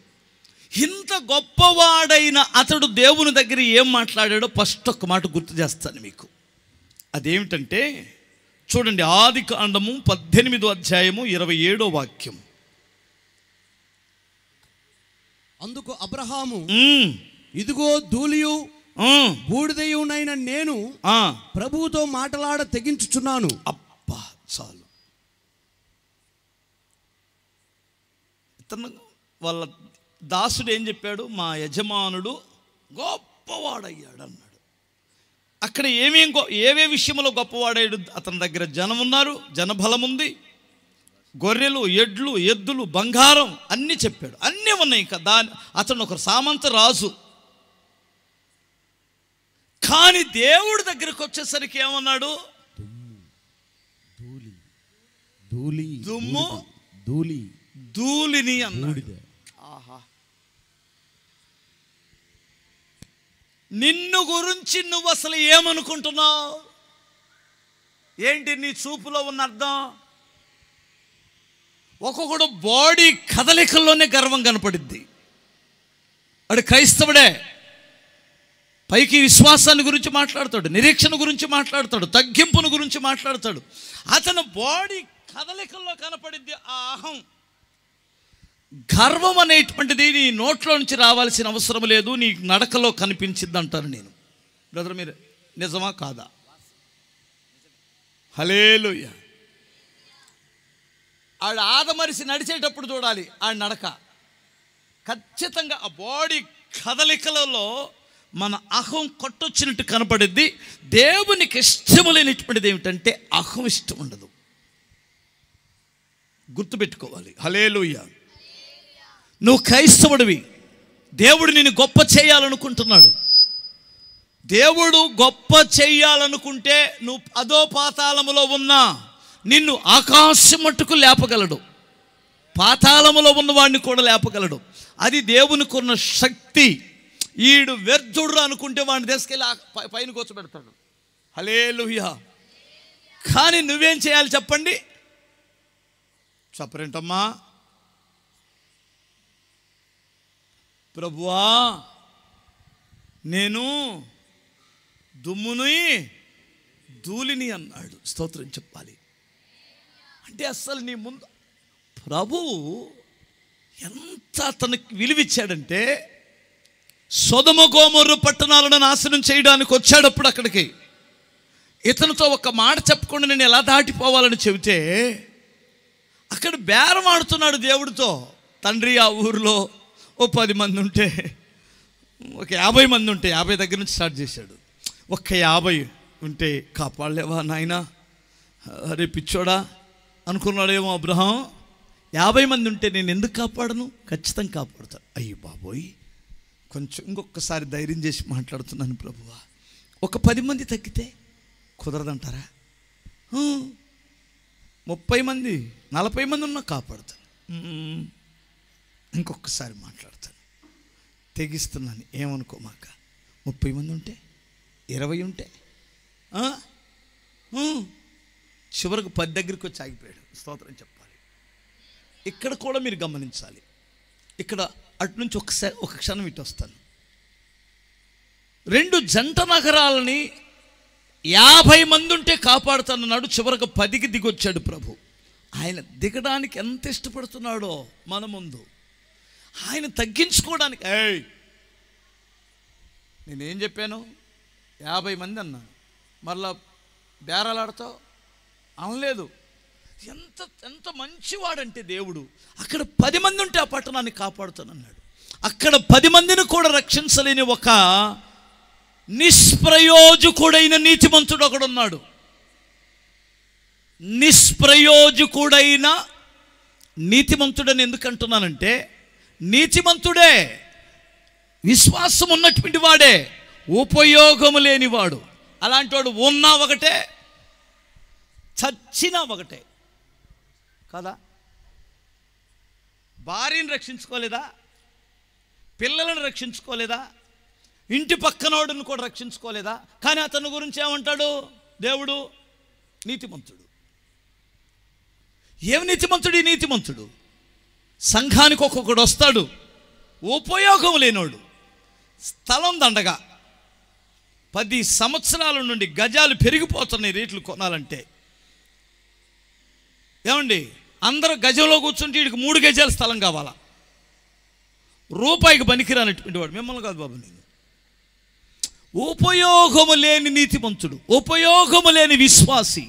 ఇంత గొప్పవాడైన అతడు దేవుని దగ్గర ఏం మాట్లాడాడో ఫస్ట్ ఒక్క మాట గుర్తు చేస్తాను మీకు. అదేమిటంటే చూడండి, ఆదికాండము 18వ అధ్యాయము 27వ వాక్యం. అందుకు అబ్రహాము, ఇదిగో ధూళియు బూడిదయునైన నేను ప్రభువుతో మాటలాడ తెగించుచున్నాను. అబ్బా చాలు. ఇతను వాళ్ళ దాసుడు ఏం చెప్పాడు? మా యజమానుడు గొప్పవాడయ్యాడు అన్నాడు. అక్కడ ఏవే విషయంలో గొప్పవాడాడు? అతని దగ్గర జనం ఉన్నారు, జనబలం ఉంది, గొర్రెలు, ఎడ్లు, ఎద్దులు, బంగారం అన్నీ చెప్పాడు. అన్నీ ఉన్నాయి. ఇంకా అతను ఒక సామంత రాజు. కానీ దేవుడి దగ్గరకు వచ్చేసరికి ఏమన్నాడు? దుమ్ము ధూళిని అన్నాడు. ఆహా. నిన్ను గురించి నువ్వు అసలు ఏమనుకుంటున్నావు? ఏంటి నీ చూపులో ఉన్న అర్థం? ఒక్కొక్కడు బాడీ కదలికల్లోనే గర్వం కనపడిద్ది. వాడు క్రైస్తవుడే, పైకి విశ్వాసాన్ని గురించి మాట్లాడతాడు, నిరీక్షణ గురించి మాట్లాడతాడు, తగ్గింపును గురించి మాట్లాడతాడు. అతను బాడీ కదలికల్లో కనపడిద్ది ఆ అహం. గర్వం అనేటువంటిది నీ నోట్లో నుంచి రావాల్సిన అవసరం లేదు, నీ నడకలో కనిపించింది అంటాను నేను. బ్రదర్ మీరు నిజమా కాదా? హల్లెలూయా. ఆవిడ ఆదమరిసి నడిచేటప్పుడు చూడాలి ఆ నడక. ఖచ్చితంగా ఆ బాడీ కదలికలలో మన అహం కొట్టొచ్చినట్టు కనపడిద్ది. దేవునికి ఇష్టము లేనిటువంటిది ఏమిటంటే అహం ఇష్టం ఉండదు. గుర్తుపెట్టుకోవాలి. హల్లెలూయా. నువ్వు క్రైస్తవుడివి, దేవుడు నిన్ను గొప్ప చేయాలనుకుంటున్నాడు. దేవుడు గొప్ప చేయాలనుకుంటే నువ్వు అదో పాతాళములో ఉన్నా నిన్ను ఆకాశం మట్టుకు లేపగలడు, పాతాళములో ఉన్నవాడిని కూడా లేపగలడు. అది దేవునికి ఉన్న శక్తి. ఈడు వ్యర్థుడు అనుకుంటే వాడిని తీసుకెళ్ళి పైన కూర్చోబెడతాడు. హల్లెలూయా. కానీ నువ్వేం చేయాలి చెప్పండి? చెప్పరేంటమ్మా? ప్రభువా, నేను దుమ్ముని ధూళిని అన్నాడు. స్తోత్రం చెప్పాలి. అంటే అసలు నీ ముందు ప్రభువు ఎంత అతనికి విలువిచ్చాడంటే సొదొమ గొమొర్రా పట్టణాలను నాశనం చేయడానికి వచ్చాడప్పుడు అక్కడికి. ఇతనితో ఒక మాట చెప్పకుండా నేను ఎలా దాటిపోవాలని చెబితే అక్కడ బేరం ఆడుతున్నాడు దేవుడితో. తండ్రి, ఆ ఊరిలో ఓ 10 మంది ఉంటే, ఒక 50 మంది ఉంటే, 50 దగ్గర నుంచి స్టార్ట్ చేశాడు. ఒక్క 50 ఉంటే కాపాడలేవా నాయనా? అరే పిచ్చోడా అనుకున్నాడేమో అబ్రహాం. 50 మంది ఉంటే నేను ఎందుకు కాపాడను? ఖచ్చితంగా కాపాడుతాను. అయ్యో బాబోయ్, కొంచెం ఇంకొకసారి ధైర్యం చేసి మాట్లాడుతున్నాను ప్రభువా. ఒక 10 మంది తగ్గితే కుదరదంటారా? 30 మంది 40 మంది ఉన్నా కాపాడుతాను. ఇంకొకసారి మాట్లాడతాను, తెగిస్తున్నాను, ఏమనుకోమాక. 30 మంది ఉంటే 20 ఉంటే చివరికి 10 దగ్గరికి వచ్చి ఆగిపోయాడు. స్తోత్రం చెప్పాలి. ఇక్కడ కూడా మీరు గమనించాలి. ఇక్కడ అటు నుంచి ఒక క్షణం ఇటు వస్తాను. 2 జంట నగరాలని 50 మంది ఉంటే కాపాడుతానన్నాడు. చివరికి 10కి దిగొచ్చాడు ప్రభు. ఆయన దిగడానికి ఎంత ఇష్టపడుతున్నాడో మన ముందు. ఆయన తగ్గించుకోవడానికి నేనేం చెప్పాను? 50 మంది అన్నాను. మళ్ళా బేరాలాడతావు అనలేదు. ఎంత మంచివాడంటే దేవుడు. అక్కడ 10 మంది ఉంటే ఆ పట్టణాన్ని కాపాడుతానన్నాడు. అక్కడ 10 మందిని కూడా రక్షించలేని ఒక నిష్ప్రయోజకుడైన నీతిమంతుడు ఒకడున్నాడు. నిష్ప్రయోజకుడైన నీతిమంతుడని ఎందుకు అంటున్నానంటే, నీతిమంతుడే, విశ్వాసం ఉన్నటువంటి వాడే, ఉపయోగము లేనివాడు. అలాంటి వాడు ఉన్నా ఒకటే, చచ్చినా ఒకటే కదా. భార్యను రక్షించుకోలేదా? పిల్లలను రక్షించుకోలేదా? ఇంటి పక్కనోడును కూడా రక్షించుకోలేదా? కానీ అతని గురించి ఏమంటాడు దేవుడు? నీతిమంతుడు. ఏం నీతిమంతుడు? ఈ నీతిమంతుడు సంఘానికి ఒక్కొక్కడు వస్తాడు, ఉపయోగం లేనోడు, స్థలం దండగా 10 సంవత్సరాల నుండి గజాలు పెరిగిపోతున్నాయి రేట్లు కొనాలంటే. ఏమండి, అందరూ గజంలో కూర్చుంటే వీడికి 3 గజాల స్థలం కావాలా? రూపాయికి పనికిరానటువంటి వాడు. మిమ్మల్ని కాదు బాబు, నేను. ఉపయోగము లేని నీతిమంతుడు, ఉపయోగము లేని విశ్వాసి,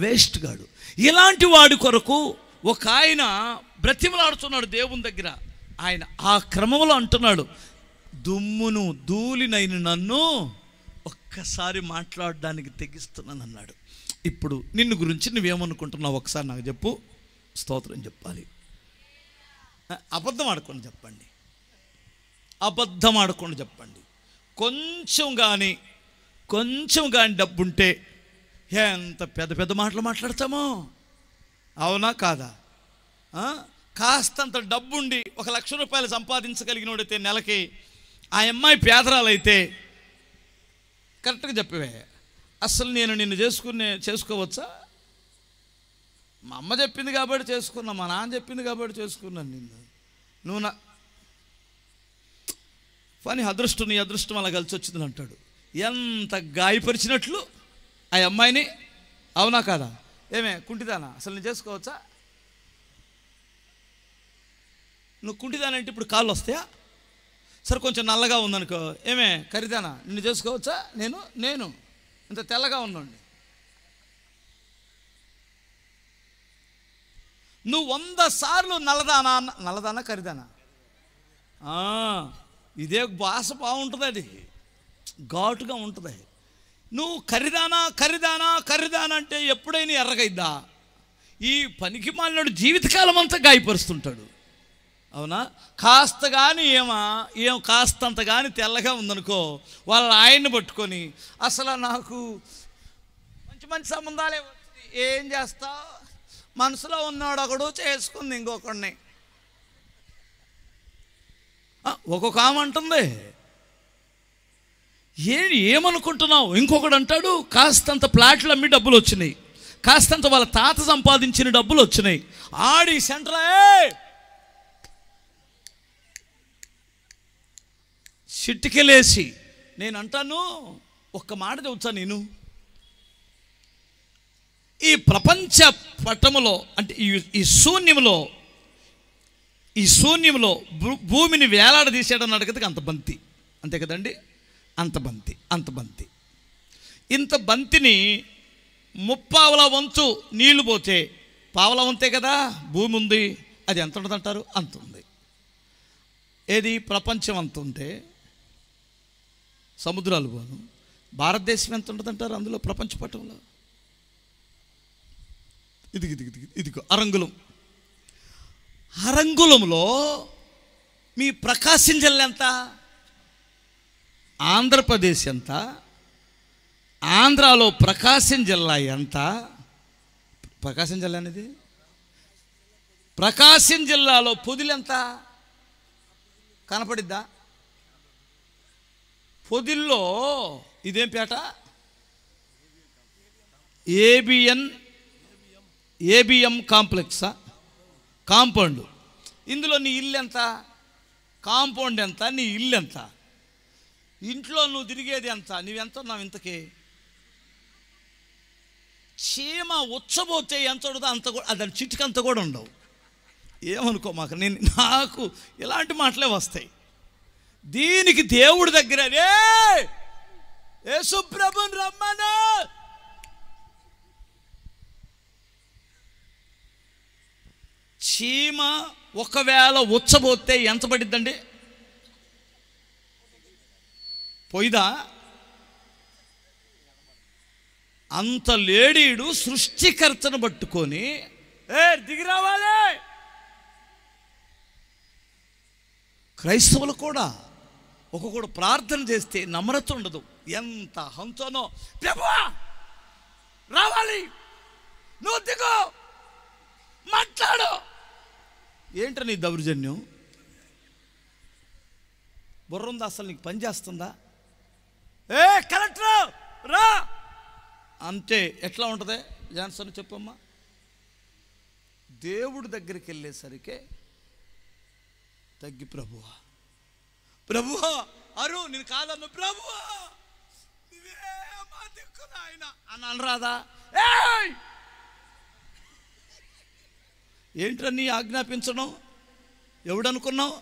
వేస్ట్ గాడు. ఇలాంటి వాడి కొరకు ఒక ఆయన బ్రతిమలాడుతున్నాడు దేవుని దగ్గర. ఆయన ఆ క్రమంలో అంటున్నాడు, దుమ్మును ధూళినైన నన్ను ఒక్కసారి మాట్లాడడానికి తెగిస్తున్నాను అన్నాడు. ఇప్పుడు నిన్ను గురించి నువ్వేమనుకుంటున్నావు ఒకసారి నాకు చెప్పు. స్తోత్రం చెప్పాలి. అబద్ధం ఆడకుండా చెప్పండి, అబద్ధం ఆడకుండా చెప్పండి. కొంచెం కానీ డబ్బుంటే ఎంత పెద్ద పెద్ద మాటలు మాట్లాడతామో, అవునా కాదా? కాస్తంత డబ్బుండి 1 లక్ష రూపాయలు సంపాదించగలిగినోడైతే నెలకి, ఆ అమ్మాయి పేదరాలైతే కరెక్ట్గా చెప్పవే, అసలు నేను నిన్ను చేసుకోవచ్చా? మా అమ్మ చెప్పింది కాబట్టి చేసుకున్నా, మా నాన్న చెప్పింది కాబట్టి చేసుకున్నాను నిన్ను. నువ్వు నా పని అదృష్టం, నీ అదృష్టం అలా కలిసి వచ్చిందని అంటాడు. ఎంత గాయపరిచినట్లు ఆ అమ్మాయిని, అవునా కాదా? ఏమే కుంటిదానా, అసలు నేను చేసుకోవచ్చా? నువ్వు కుంటిదానంటే ఇప్పుడు కాళ్ళు వస్తాయా? సరే కొంచెం నల్లగా ఉందనుకో, ఏమే ఖరీదానా, నిన్ను చేసుకోవచ్చా? నేను ఇంత తెల్లగా ఉన్నాండి. నువ్వు 100 సార్లు నల్లదానా ఖరీదానా, ఇదే భాష బాగుంటుంది, అది ఘాటుగా ఉంటుంది. నువ్వు ఖరీదానా అంటే ఎప్పుడైనా ఎర్రగైద్దా? ఈ పనికి మాలినాడు జీవితకాలం అంతా గాయపరుస్తుంటాడు, అవునా? కాస్త కానీ ఏం కాస్తంత కానీ తెల్లగా ఉందనుకో, వాళ్ళ ఆయన్ని పట్టుకొని అసలు నాకు మంచి సంబంధాలే వచ్చింది, ఏం చేస్తావు? మనసులో ఉన్నాడు ఒకడు, చేసుకుంది ఇంకొకడిని. ఒక్కొక్క ఆమె అంటుంది, ఏమనుకుంటున్నావు? ఇంకొకడు అంటాడు, కాస్తంత ప్లాట్లు అమ్మి డబ్బులు వచ్చినాయి, కాస్తంత వాళ్ళ తాత సంపాదించిన డబ్బులు వచ్చినాయి, ఆడి సెంటరే చిట్టికెలేసి. నేను అంటాను, ఒక్క మాట చెబుతా, నేను ఈ ప్రపంచ పటములో అంటే ఈ శూన్యంలో భూమిని వేలాడదీసాడన్నాడు కదా, అంత బంతి, అంతే కదండి, అంత బంతి. ఇంత బంతిని 3/4 వంతు నీళ్లు పోతే 1/4 వంతే కదా భూమి ఉంది, అది ఎంత ఉంటుందంటారు? అంత ఉంది. ఏది ప్రపంచం అంత ఉంటే సముద్రాలు పోను, భారతదేశం ఎంత ఉంటుందంటారు అందులో ప్రపంచ పటంలో? ఇదిగో అరంగుళంలో మీ ప్రకాశం జిల్లా ఎంత, ఆంధ్రప్రదేశ్ ఎంత, ఆంధ్రాలో ప్రకాశం జిల్లా ఎంత, ప్రకాశం జిల్లా అనేది ప్రకాశం జిల్లాలో పొదిలి ఎంత కనపడిద్దా? పొదిల్లో ఇదేం పేట? ఏబిఎం కాంప్లెక్సా? కాంపౌండ్. ఇందులో నీ ఇల్లు ఎంత? కాంపౌండ్ ఎంత? నీ ఇల్లు ఎంత? ఇంట్లో నువ్వు తిరిగేది ఎంత? నువ్వెంత ఉన్నావు ఇంతకీ? చీమ ఉచ్చబోతే ఎంత ఉండదో అంత కూడా, దాని చిటికంత కూడా ఉండవు. ఏమనుకో మాకు, నాకు ఇలాంటి మాటలే వస్తాయి. దీనికి దేవుడి దగ్గర యేసు ప్రభుని రమ్మను. చీమ ఒకవేళ ఉచ్చబోతే ఎంత పడిద్దండి? పోయిదా? అంత లేడీడు సృష్టికర్తను పట్టుకొని దిగి రావాలి. క్రైస్తవులు కూడా ఒక్కొక్కడు ప్రార్థన చేస్తే నమ్రత ఉండదు. ఎంత హంతనో, ప్రభువా రావాలి, నువ్వు దిగు, మాట్లాడు. ఏంట నీ దౌర్జన్యం? బుర్రుందా అసలు? నీకు పని చేస్తుందా? కలెక్టర్ రా అంటే ఎట్లా ఉంటుంది? జాన్సన్ చెప్పమ్మా. దేవుడి దగ్గరికి వెళ్ళేసరికి తగ్గి, ప్రభువా ప్రభువా అరు నేను కాదన్ను, ప్రభువా నువ్వే మా దిక్కు నాయనా అని అనరాదా? ఏంట్రా నీ ఆజ్ఞాపించడం? ఎవడనుకున్నావు?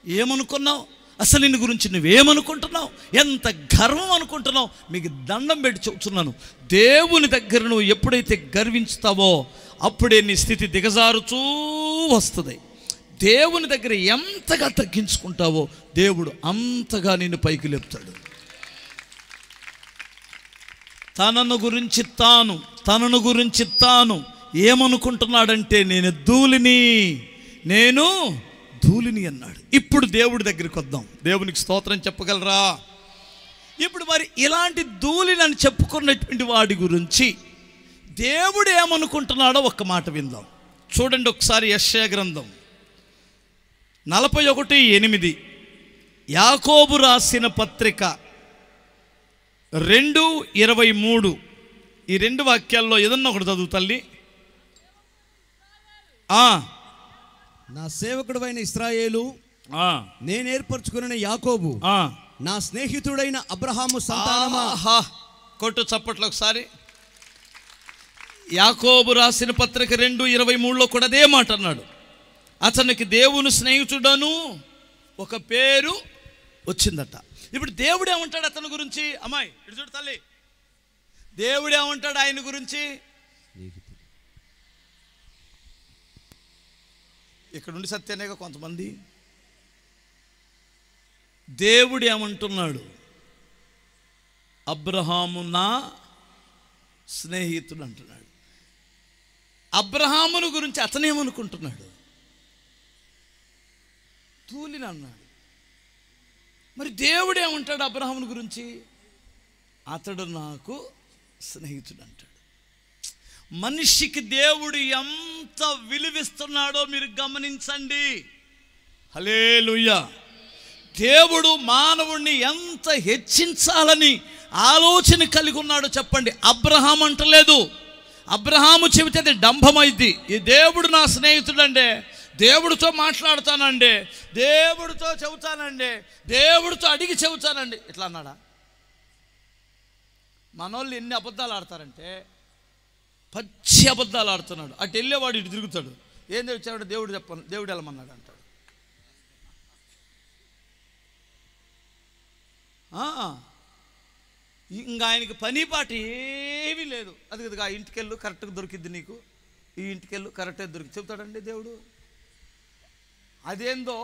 ఏమనుకున్నావు? అసలు నిన్ను గురించి నువ్వేమనుకుంటున్నావు? ఎంత గర్వం అనుకుంటున్నావు? మీకు దండం పెట్టి చెప్తున్నాను, దేవుని దగ్గర నువ్వు ఎప్పుడైతే గర్వించుతావో అప్పుడే నీ స్థితి దిగజారుచూ వస్తుంది. దేవుని దగ్గర ఎంతగా తగ్గించుకుంటావో దేవుడు అంతగా నిన్ను పైకి లేపుతాడు. తనను గురించి తాను ఏమనుకుంటున్నాడంటే నేను ధూళిని అన్నాడు. ఇప్పుడు దేవుడి దగ్గరికి వద్దాం. దేవునికి స్తోత్రం చెప్పగలరా? ఇప్పుడు మరి ఇలాంటి ధూళిని అని చెప్పుకున్నటువంటి వాడి గురించి దేవుడు ఏమనుకుంటున్నాడో ఒక్క మాట విందాం. చూడండి ఒకసారి యెషయా గ్రంథం 41:8 యాకోబు రాసిన పత్రిక 2:23 ఈ రెండు వాక్యాల్లో ఏదన్నా ఒకటి చదువు తల్లి. నా సేవకుడైన ఇశ్రాయేలు, నేను ఏర్పరచుకున్న యాకోబు, నా స్నేహితుడైన అబ్రహాము సంతానమా. కొట్టు చప్పట్లు ఒకసారి. యాకోబు రాసిన పత్రిక 2:23లో కూడా అదే మాట అన్నాడు. అతనికి దేవుని స్నేహితుడను ఒక పేరు వచ్చిందట. ఇప్పుడు దేవుడు ఏమంటాడు అతని గురించి? అమ్మాయి ఇటు చూడు తల్లి, దేవుడు ఏమంటాడు ఆయన గురించి? ఇక్కడ ఉండి సత్యనేగా కొంతమంది. దేవుడు ఏమంటున్నాడు? అబ్రహాము నా స్నేహితుడు అంటున్నాడు. అబ్రహామును గురించి అతనేమనుకుంటున్నాడు? ధూళిని అన్నాడు. మరి దేవుడు ఏమంటాడు అబ్రహాముని గురించి? అతడు నాకు స్నేహితుడు అంటాడు. మనిషికి దేవుడు ఎంత విలువిస్తున్నాడో మీరు గమనించండి. హల్లెలూయా. దేవుడు మానవుణ్ణి ఎంత హెచ్చించాలని ఆలోచన కలిగి ఉన్నాడో చెప్పండి. అబ్రహాం అంటలేదు. అబ్రహాము చెబితే అది డంభమైంది. ఈ దేవుడు నా స్నేహితుడండి, దేవుడితో మాట్లాడతానండి, దేవుడితో చెబుతానండి, దేవుడితో అడిగి చెబుతానండి ఇట్లా అన్నాడా? మనోళ్ళు ఎన్ని అబద్ధాలు ఆడతారంటే పచ్చి అబద్ధాలు ఆడుతున్నాడు. అటు వెళ్ళేవాడు ఇటు తిరుగుతాడు. ఏం తెచ్చాడు? దేవుడు చెప్పను, దేవుడు వెళ్ళమన్నాడు అంటాడు. ఇంకా ఆయనకి పని పాట ఏమీ లేదు. అది కదా, ఆ ఇంటికెళ్ళు కరెక్ట్గా దొరికిద్ది నీకు, ఈ ఇంటికెళ్ళు కరెక్ట్గా దొరికి చెబుతాడండి దేవుడు. అదేందో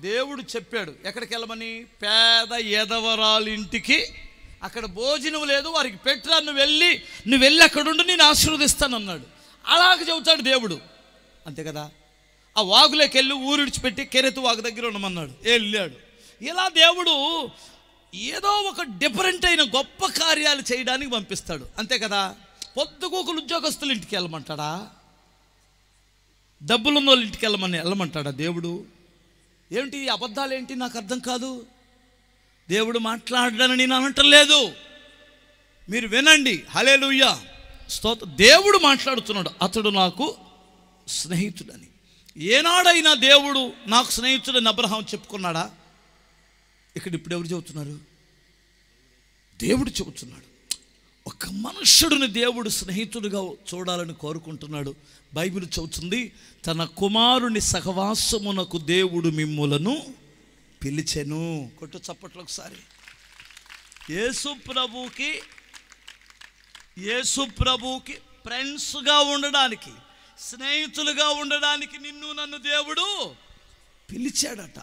దేవుడు చెప్పాడు ఎక్కడికి వెళ్ళమని? పేద ఎదవరాలింటికి. అక్కడ భోజనం లేదు, వారికి పెట్టరా, నువ్వు వెళ్ళి అక్కడుండి నేను ఆశీర్వదిస్తానన్నాడు. అలాగ చెబుతాడు దేవుడు, అంతే కదా. ఆ వాగులోకి వెళ్ళి ఊరు విడిచిపెట్టి కెరెతు వాగు దగ్గర ఉండమన్నాడు, వెళ్ళాడు. ఇలా దేవుడు ఏదో ఒక డిఫరెంట్ అయిన గొప్ప కార్యాలు చేయడానికి పంపిస్తాడు, అంతే కదా. పొద్దుగూకులు ఉద్యోగస్తులు ఇంటికి వెళ్ళమంటాడా? డబ్బులున్న వాళ్ళ ఇంటికి వెళ్ళమంటాడా దేవుడు? ఏమిటి ఈ అబద్ధాలు ఏంటి? నాకు అర్థం కాదు. దేవుడు మాట్లాడడానికి నేను అనటం లేదు, మీరు వినండి. హల్లెలూయా, స్తోత్రం. దేవుడు మాట్లాడుతున్నాడు, అతడు నాకు స్నేహితుడని. ఏనాడైనా దేవుడు నాకు స్నేహితుడని అబ్రహాం చెప్పుకున్నాడా? ఇక్కడ ఇప్పుడు ఎవరు చెబుతున్నారు? దేవుడు చెబుతున్నాడు. ఒక మనుష్యుడిని దేవుడు స్నేహితుడిగా చూడాలని కోరుకుంటున్నాడు. బైబిల్ చెబుతుంది, తన కుమారుని సహవాసమునకు దేవుడు మిమ్ములను పిలిచెను. కొట్టు చప్పట్లు ఒకసారి. యేసు ప్రభువుకి ఫ్రెండ్స్గా ఉండడానికి, స్నేహితులుగా ఉండడానికి నిన్ను నన్ను దేవుడు పిలిచాడట.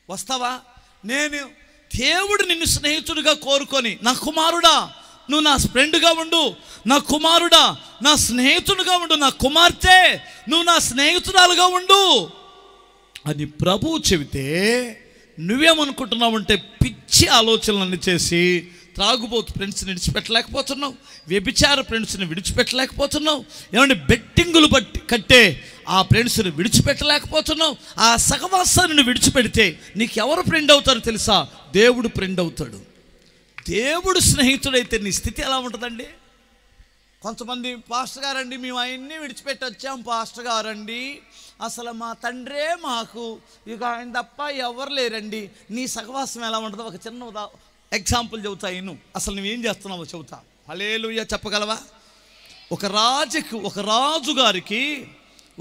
వస్తావా? నేను దేవుడు నిన్ను స్నేహితుడిగా కోరుకొని, నా కుమారుడా నువ్వు నా ఫ్రెండ్గా ఉండు, నా కుమారుడా నా స్నేహితుడిగా ఉండు, నా కుమార్తె నువ్వు నా స్నేహితురాలుగా ఉండు అని ప్రభువు చెబితే నువ్వేమనుకుంటున్నావంటే పిచ్చి ఆలోచనలన్నీ చేసి త్రాగుబోతు ఫ్రెండ్స్ని విడిచిపెట్టలేకపోతున్నావు, వ్యభిచార ఫ్రెండ్స్ని విడిచిపెట్టలేకపోతున్నావు, ఏమంటే బెట్టింగులు కట్టే ఆ ఫ్రెండ్స్ని విడిచిపెట్టలేకపోతున్నావు. ఆ సహవాసాన్ని విడిచిపెడితే నీకు ఎవరు ఫ్రెండ్ అవుతారో తెలుసా? దేవుడు ఫ్రెండ్ అవుతాడు. దేవుడు స్నేహితుడైతే నీ స్థితి ఎలా ఉంటుందండి? కొంతమంది, పాస్టర్ గారండి మేము ఆయన్ని విడిచిపెట్టి వచ్చాం పాస్టర్ గారండి, అసలు మా తండ్రే మాకు, ఇక ఆయన తప్ప ఎవరు లేరండి. నీ సహవాసం ఎలా ఉంటుందో ఒక చిన్న ఎగ్జాంపుల్ చెబుతా. అసలు నువ్వేం చేస్తున్నావో చెబుతా. హల్లెలూయా చెప్పగలవా? ఒక రాజు గారికి,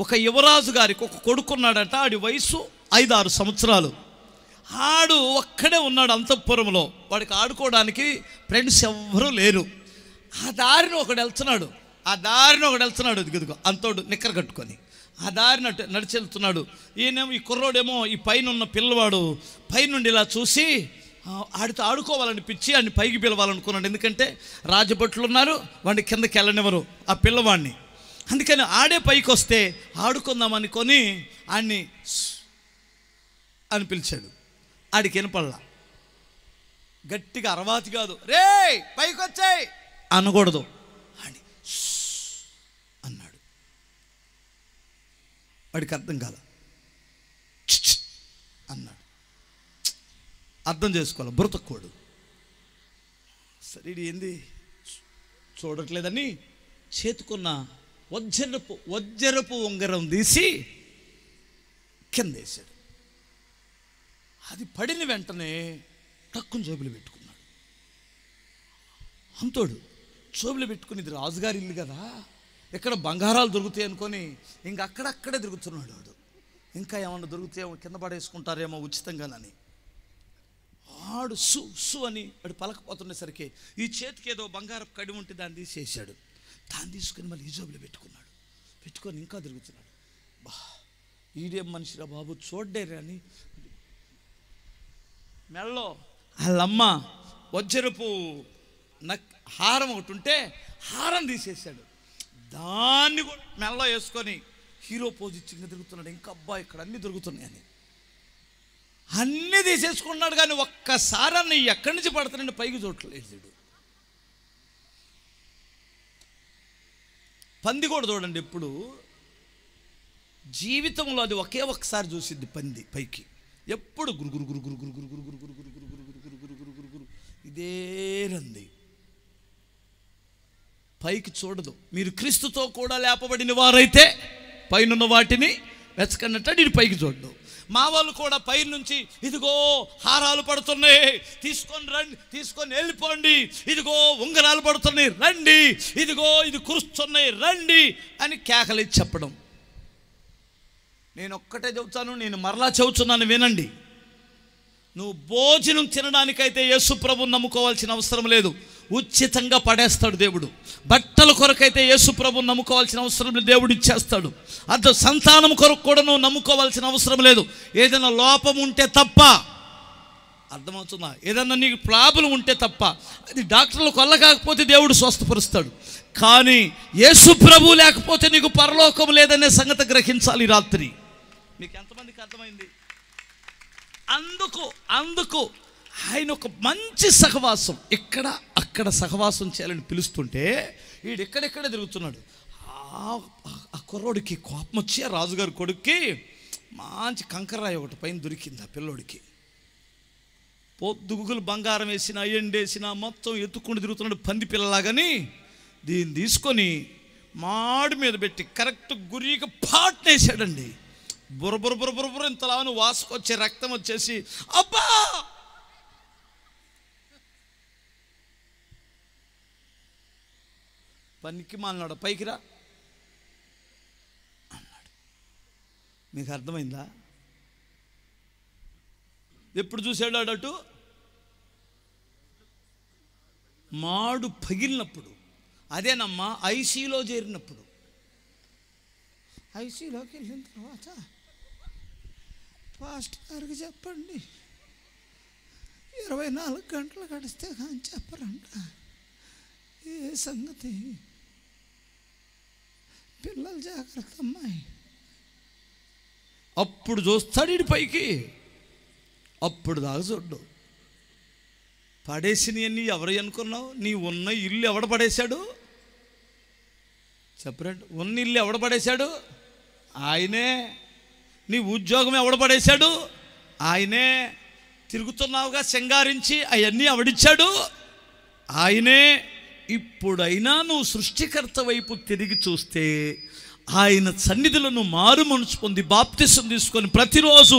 ఒక యువరాజు గారికి ఒక కొడుకున్నాడట. ఆడి వయసు 5-6 సంవత్సరాలు. ఆడు ఒక్కడే ఉన్నాడు అంతఃపురంలో. వాడికి ఆడుకోవడానికి ఫ్రెండ్స్ ఎవ్వరూ లేరు. ఆ దారిని ఒకడు వెళ్తున్నాడు, ఇదిగో అంతోడు నిక్కర కట్టుకొని ఆ దారిని నడిచి వెళ్తున్నాడు. ఈయనేమో, ఈ కుర్రోడేమో ఈ పైన ఉన్న పిల్లవాడు పైనుండి ఇలా చూసి ఆడితో ఆడుకోవాలనిపించి ఆడిని పైకి పిలవాలనుకున్నాడు. ఎందుకంటే రాజభటులు ఉన్నారు, వాడిని కిందకి వెళ్ళనివ్వరు ఆ పిల్లవాడిని. అందుకని ఆడే పైకి వస్తే ఆడుకుందామనుకొని ఆడిని అని పిలిచాడు. ఆడికి వినపడలా. గట్టిగా అరవాతి కాదు, రే పైకి వచ్చాయి అనకూడదు అని అన్నాడు. వాడికి అర్థం కాల, అన్నాడు. అర్థం చేసుకోవాలి, బురతకోడు. సరే ఏంది చూడట్లేదని చేతుకున్న వజ్రపు ఉంగరం తీసి కింద వేసాడు. అది పడిన వెంటనే టక్కుని జోబులు పెట్టుకున్నాడు. అంతోడు జోబులు పెట్టుకుని, ఇది రాజుగారి ఇల్లు కదా, ఇక్కడ బంగారాలు దొరుకుతాయి అనుకొని ఇంక అక్కడక్కడే తిరుగుతున్నాడు వాడు. ఇంకా ఏమన్నా దొరుకుతాయేమో, కింద పడేసుకుంటారేమో ఉచితంగానని. వాడు సు అని వాడు పలకపోతుండేసరికి ఈ చేతికి ఏదో బంగారపు కడి ఉంటే దాన్ని తీసేసాడు. దాన్ని తీసుకుని మళ్ళీ ఈ జోబులు పెట్టుకొని ఇంకా తిరుగుతున్నాడు. బా ఈడేం మనిషిరా బాబు, చూడ్డేరా అని మెళ్ళో వాళ్ళమ్మ వజ్రపు హారం ఒకటి ఉంటే హారం తీసేసాడు. దాన్ని కూడా మెళ్ళో వేసుకొని హీరో పోజ్ ఇచ్చి ఇంకా తిరుగుతున్నాడు. ఇంకా అబ్బా ఇక్కడ అన్నీ దొరుకుతున్నాయని అన్నీ తీసేసుకున్నాడు. కానీ ఒక్కసారి అన్న ఎక్కడి నుంచి పడుతున్నాడు పైకి చూడలేదు. పంది కూడా చూడండి, ఎప్పుడు జీవితంలో అది ఒక్కసారి చూసిద్ది పంది పైకి. ఎప్పుడు గురుగురు గురుగురు గురుగురు గురుగురు గురుగురు గురుగురు గురుగురు గురుగురు గురుగురు ఇదే రంది, పైకి చూడదు. మీరు క్రీస్తుతో కూడా లేపబడిన వారైతే పైనున్న వాటిని వెతకన్నట్టు ఇది పైకి చూడదు. మా వాళ్ళు కూడా పై నుంచి ఇదిగో హారాలు పడుతున్నాయి, తీసుకొని వెళ్ళిపోండి, ఇదిగో ఉంగరాలు పడుతున్నాయి రండి, ఇదిగో ఇది కురుస్తున్నాయి రండి అని కేకలేసి చెప్పడం. నేను ఒక్కటే చెబుతాను, నేను మరలా చెబుతున్నాను వినండి. నువ్వు భోజనం తినడానికైతే యేసు ప్రభువుని నమ్ముకోవాల్సిన అవసరం లేదు, ఉచితంగా పడేస్తాడు దేవుడు. బట్టల కొరకైతే యేసు ప్రభువుని నమ్ముకోవాల్సిన అవసరం లేదు, దేవుడు ఇచ్చేస్తాడు. అంత సంతానం కొరకు కూడా నువ్వు నమ్ముకోవాల్సిన అవసరం లేదు. ఏదైనా లోపం ఉంటే తప్ప, అర్థమవుతుందా? ఏదైనా నీకు ప్రాబ్లం ఉంటే తప్ప, అది డాక్టర్లకు వల్ల కాకపోతే దేవుడు స్వస్థపరుస్తాడు. కానీ యేసు ప్రభువు లేకపోతే నీకు పరలోకం లేదనే సంగతి గ్రహించాలి రాత్రి. మీకు ఎంతమందికి అర్థమైంది? అందుకు ఆయన ఒక మంచి సహవాసం ఇక్కడ అక్కడ సహవాసం చేయాలని పిలుస్తుంటే వీడు ఎక్కడెక్కడే తిరుగుతున్నాడు. ఆ కుర్రోడికి కోపం వచ్చి ఆ రాజుగారి కొడుక్కి మంచి కంకర్రాయి ఒకటి పైన దొరికింది. ఆ పిల్లోడికి పొద్దుగులు బంగారం వేసిన ఎండేసిన మొత్తం ఎత్తుకుని తిరుగుతున్నాడు పంది పిల్లలాగాని. దీన్ని తీసుకొని మాడి మీద పెట్టి కరెక్ట్ గురికి పాట్నేసాడండి. బుర్ర బుర్ర బుర్ర బుర్ర ఇంతలాను వాసుకొచ్చే రక్తం వచ్చేసి అబ్బా పనికి మాలినాడు, పైకి రా అన్నాడు. మీకు అర్థమైందా? ఎప్పుడు చూసాడు అటు? మాడు పగిలినప్పుడు. అదేనమ్మా ఐసీలో చేరినప్పుడు. ఐసీలోకి వెళ్ళిన తర్వాత పాస్టర్ గారికి చెప్పండి 24 గంటలు గడిస్తే కానీ చెప్పరంట ఏ సంగతి. పిల్లలు జాగ్రత్త అమ్మాయి. అప్పుడు చూస్తాడు ఇటు పైకి. అప్పుడు దాకా చూడ్డు. పడేసినవన్నీ ఎవరు అనుకున్నావు? నీ ఉన్న ఇల్లు ఎవడ పడేశాడు చెప్పరండి. ఉన్న ఇల్లు ఎవడ పడేశాడు? ఆయనే. నీ ఉద్యోగం ఎవడ పడేశాడు? ఆయనే. తిరుగుతున్నావుగా సింగారించి అవన్నీ ఎవడిచ్చాడు? ఆయనే. ఇప్పుడైనా నువ్వు సృష్టికర్త వైపు తిరిగి చూస్తే ఆయన సన్నిధిలో నువ్వు మారు మనసు పొంది బాప్తిసం తీసుకొని ప్రతిరోజు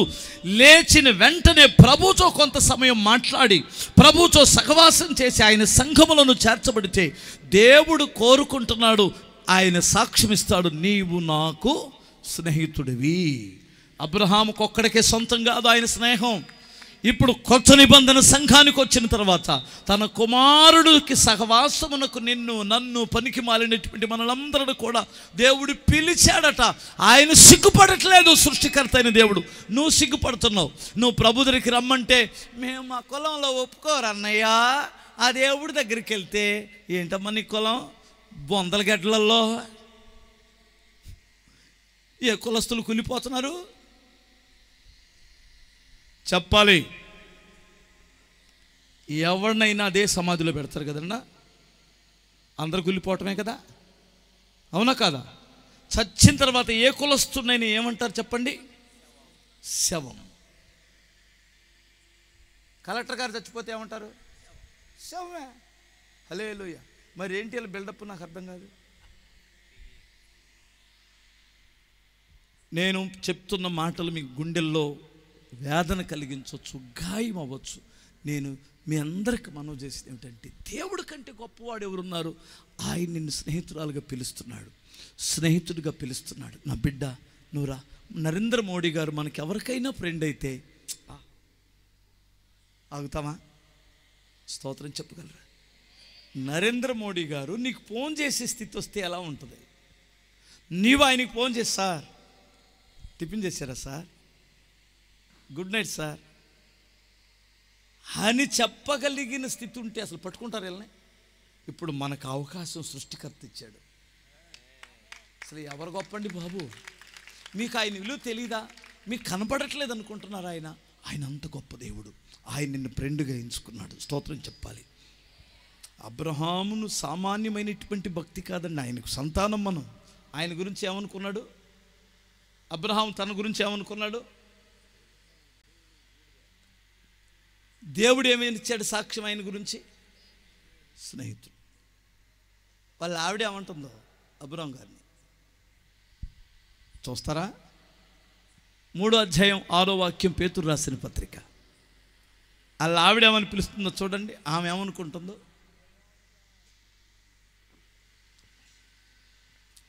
లేచిన వెంటనే ప్రభుతో కొంత సమయం మాట్లాడి ప్రభుతో సహవాసం చేసి ఆయన సంఘములను చేర్చబడితే దేవుడు కోరుకుంటున్నాడు, ఆయన సాక్ష్యమిస్తాడు, నీవు నాకు స్నేహితుడివి. అబ్రహాముకు ఒక్కడికే సొంతం కాదు ఆయన స్నేహం. ఇప్పుడు కొత్త నిబంధన సంఘానికి వచ్చిన తర్వాత తన కుమారుడికి సహవాసమునకు నిన్ను నన్ను పనికి మాలినటువంటి మనలందరూ కూడా దేవుడు పిలిచాడట. ఆయన సిగ్గుపడట్లేదు. సృష్టికర్త అయిన దేవుడు. నువ్వు సిగ్గుపడుతున్నావు. నువ్వు ప్రభు దగ్గరికి రమ్మంటే మేము మా కులంలో ఒప్పుకోరు అన్నయ్య. ఆ దేవుడి దగ్గరికి వెళ్తే ఏంటమ్మా నీ కులం? బొందల గడ్డలలో ఏ కులస్తులు కులిపోతున్నారు చెప్పాలి. ఎవరినైనా అదే సమాధిలో పెడతారు కదన్నా. అందరు కులిపోవటమే కదా, అవునా కాదా? చచ్చిన తర్వాత ఏ కులస్తున్నైనా ఏమంటారు చెప్పండి? శవం. కలెక్టర్ గారు చచ్చిపోతే ఏమంటారు? శవమే. హల్లెలూయా. మరి ఏంటి ఇలా బిల్డప్? నాకు అర్థం కాదు. నేను చెప్తున్న మాటలు మీ గుండెల్లో వేదన కలిగించవచ్చు, గాయం అవ్వచ్చు. నేను మీ అందరికి మనవి చేసేది ఏమిటంటే దేవుడి కంటే గొప్పవాడు ఎవరున్నారు? ఆయన నిన్ను స్నేహితురాలుగా పిలుస్తున్నాడు, స్నేహితుడిగా పిలుస్తున్నాడు. నా బిడ్డ నువ్వురా. నరేంద్ర మోడీ గారు మనకి ఎవరికైనా ఫ్రెండ్ అయితే ఆగుతామా? స్తోత్రం చెప్పగలరా? నరేంద్ర మోడీ గారు నీకు ఫోన్ చేసే స్థితి వస్తే ఎలా ఉంటుంది? నీవు ఆయనకి ఫోన్ చేసి సార్ టిఫిన్ చేశారా సార్, గుడ్ నైట్ సార్ అని చెప్పగలిగిన స్థితి ఉంటే అసలు పట్టుకుంటారు వీళ్ళని. ఇప్పుడు మనకు అవకాశం సృష్టికర్త ఇచ్చాడు. అసలు ఎవరు గొప్పండి బాబు? మీకు ఆయన విలువ తెలీదా? మీకు కనపడట్లేదు అనుకుంటున్నారు. ఆయన అంత గొప్ప దేవుడు. ఆయన నిన్ను ఫ్రెండ్గా ఎంచుకున్నాడు. స్తోత్రం చెప్పాలి. అబ్రహామును సామాన్యమైనటువంటి భక్తి కాదండి, ఆయనకు సంతానం. మనం ఆయన గురించి ఏమనుకున్నాడు? అబ్రహాం తన గురించి ఏమనుకున్నాడు? దేవుడు ఏమైనా ఇచ్చాడు సాక్ష్యం ఆయన గురించి? స్నేహితుడు. వాళ్ళ ఆవిడ ఏమంటుందో అబ్రహాం గారిని చూస్తారా? 3వ అధ్యాయం 6వ వాక్యం పేతురు రాసిన పత్రిక. వాళ్ళ ఆవిడ ఏమని పిలుస్తుందో చూడండి. ఆమె ఏమనుకుంటుందో.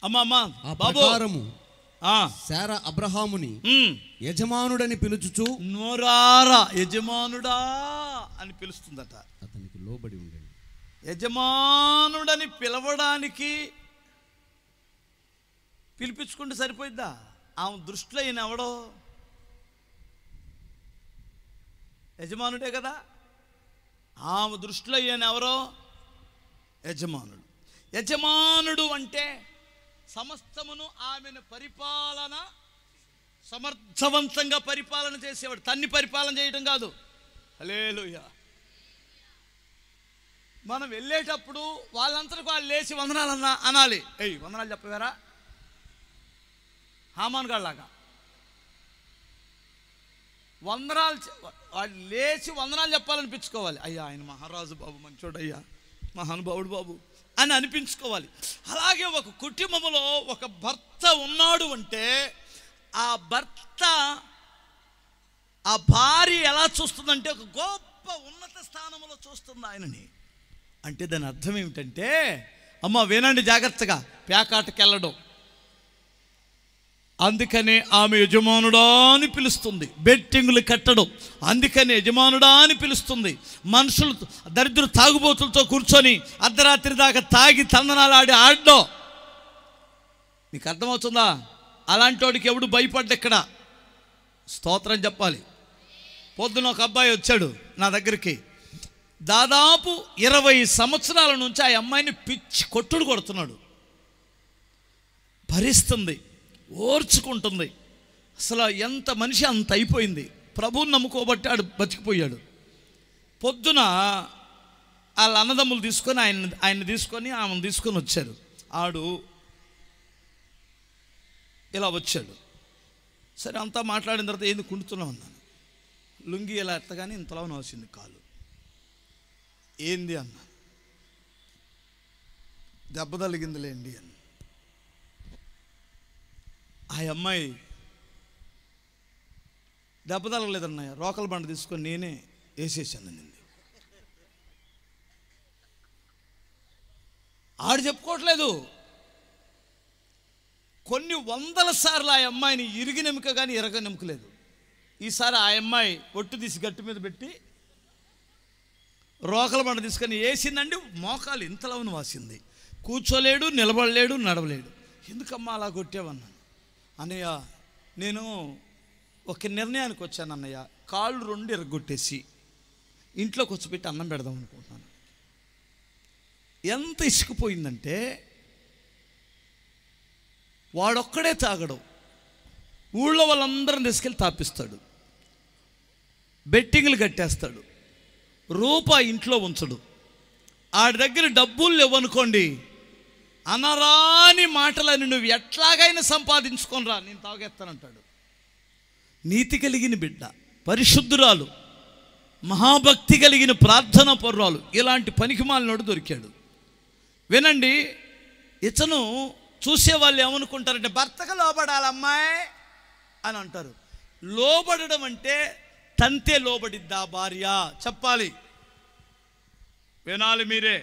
అమ్మా బాబు శారా అబ్రహాముని యజమానుడని పిలుచుచు నోరారా యజమానుడా అని పిలుస్తుందట. అతనికి లోబడి ఉండండి. యజమానుడని పిలవడానికి పిలిపించుకుంటే సరిపోయిద్దా? ఆమె దృష్టిలో ఈయన ఎవడో యజమానుడే కదా. ఆమె దృష్టిలో ఈయన ఎవరో యజమానుడు. యజమానుడు అంటే సమస్తమును ఆమెను పరిపాలన సమర్థవంతంగా పరిపాలన చేసేవాడు. తన్ని పరిపాలన చేయడం కాదు. హల్లెలూయా. మనం వెళ్ళేటప్పుడు వాళ్ళంతటికి వాళ్ళు లేచి వందనాలన్నా అనాలి. వందనాలు చెప్పవేరా హామాన్ గాళ్ళలాగా. వందనాలు వాళ్ళు లేచి వందనాలు చెప్పాలనిపించుకోవాలి. అయ్యా ఆయన మహారాజు బాబు, మంచోడు అయ్యా, మహానుభావుడు బాబు అని అనిపించుకోవాలి. అలాగే ఒక కుటుంబంలో ఒక భర్త ఉన్నాడు అంటే ఆ భర్త ఆ భార్య ఎలా చూస్తుందంటే ఒక గొప్ప ఉన్నత స్థానంలో చూస్తుంది ఆయనని. అంటే దాని అర్థం ఏమిటంటే, అమ్మ వినండి జాగ్రత్తగా, పేకాటకి వెళ్ళడం, అందుకనే ఆమె యజమానుడా అని పిలుస్తుంది. బెట్టింగులు కట్టడం, అందుకని యజమానుడా అని పిలుస్తుంది. మనుషులు దరిద్ర తాగుబోతులతో కూర్చొని అర్ధరాత్రి దాకా తాగి తందనాలు ఆడడం. మీకు అర్థమవుతుందా? అలాంటి వాడికి ఎవడు భయపడ్డ ఇక్కడ స్తోత్రం చెప్పాలి. పొద్దున ఒక అబ్బాయి వచ్చాడు నా దగ్గరికి. దాదాపు 20 సంవత్సరాల నుంచి ఆ అమ్మాయిని పిచ్చి కొట్టుడు కొడుతున్నాడు. భరిస్తుంది, ఓర్చుకుంటుంది. అసలు ఎంత మనిషి అంత అయిపోయింది. ప్రభువుని నమ్ముకోబట్టి ఆడు బతికిపోయాడు. పొద్దున వాళ్ళ అన్నదమ్ములు తీసుకొని ఆయన్ని తీసుకొని ఆమెను తీసుకొని వచ్చారు. ఆడు ఇలా వచ్చాడు. సరే అంతా మాట్లాడిన తర్వాత ఏంది కుంటున్నావు అన్నాను. లుంగి ఇలా ఎత్తగానే ఇంతలా వచ్చింది కాలు. ఏంది అన్నా. దెబ్బ తగిలిందిలేండి అని. ఆ అమ్మాయి దెబ్బ తగలేదన్నయ్య, రోకల బండ తీసుకొని నేనే వేసేసాను నింది. ఆడు చెప్పుకోవట్లేదు. కొన్ని వందల సార్లు ఆ అమ్మాయిని ఇరిగి నెముక కానీ ఇరగ నెముకలేదు. ఈసారి ఆ అమ్మాయి ఒట్టు తీసి గట్టి మీద పెట్టి రోకల బండ తీసుకొని వేసిందండి. మోకాలు ఇంతలోని వాసింది. కూర్చోలేడు, నిలబడలేడు, నడవలేడు. ఎందుకమ్మా అలా కొట్టావన్నాను. అన్నయ్య నేను ఒక నిర్ణయానికి వచ్చాను అన్నయ్య, కాళ్ళు 2 ఎరగొట్టేసి ఇంట్లోకి వచ్చిపెట్టి అన్నం పెడదాం అనుకుంటున్నాను. ఎంత ఇసుకుపోయిందంటే వాడొక్కడే తాగడు, ఊళ్ళో వాళ్ళందరిని తీసుకెళ్ళి తాపిస్తాడు, బెట్టింగ్లు కట్టేస్తాడు, రూపాయి ఇంట్లో ఉంచడు. ఆడి దగ్గర డబ్బులు లేవనుకోండి, అనరాని మాటలని నువ్వు ఎట్లాగైనా సంపాదించుకొని రా, నేను తాగేస్తానంటాడు. నీతి కలిగిన బిడ్డ, పరిశుద్ధురాలు, మహాభక్తి కలిగిన ప్రార్థనా పరురాలు, ఇలాంటి పనికిమాలినోడు దొరికాడు. వినండి, ఇతను చూసేవాళ్ళు ఏమనుకుంటారంటే భర్తకు లోబడాలి అమ్మాయి అని అంటారు. లోబడడం అంటే తంతే లోబడిద్దా భార్య? చెప్పాలి, వినాలి మీరే.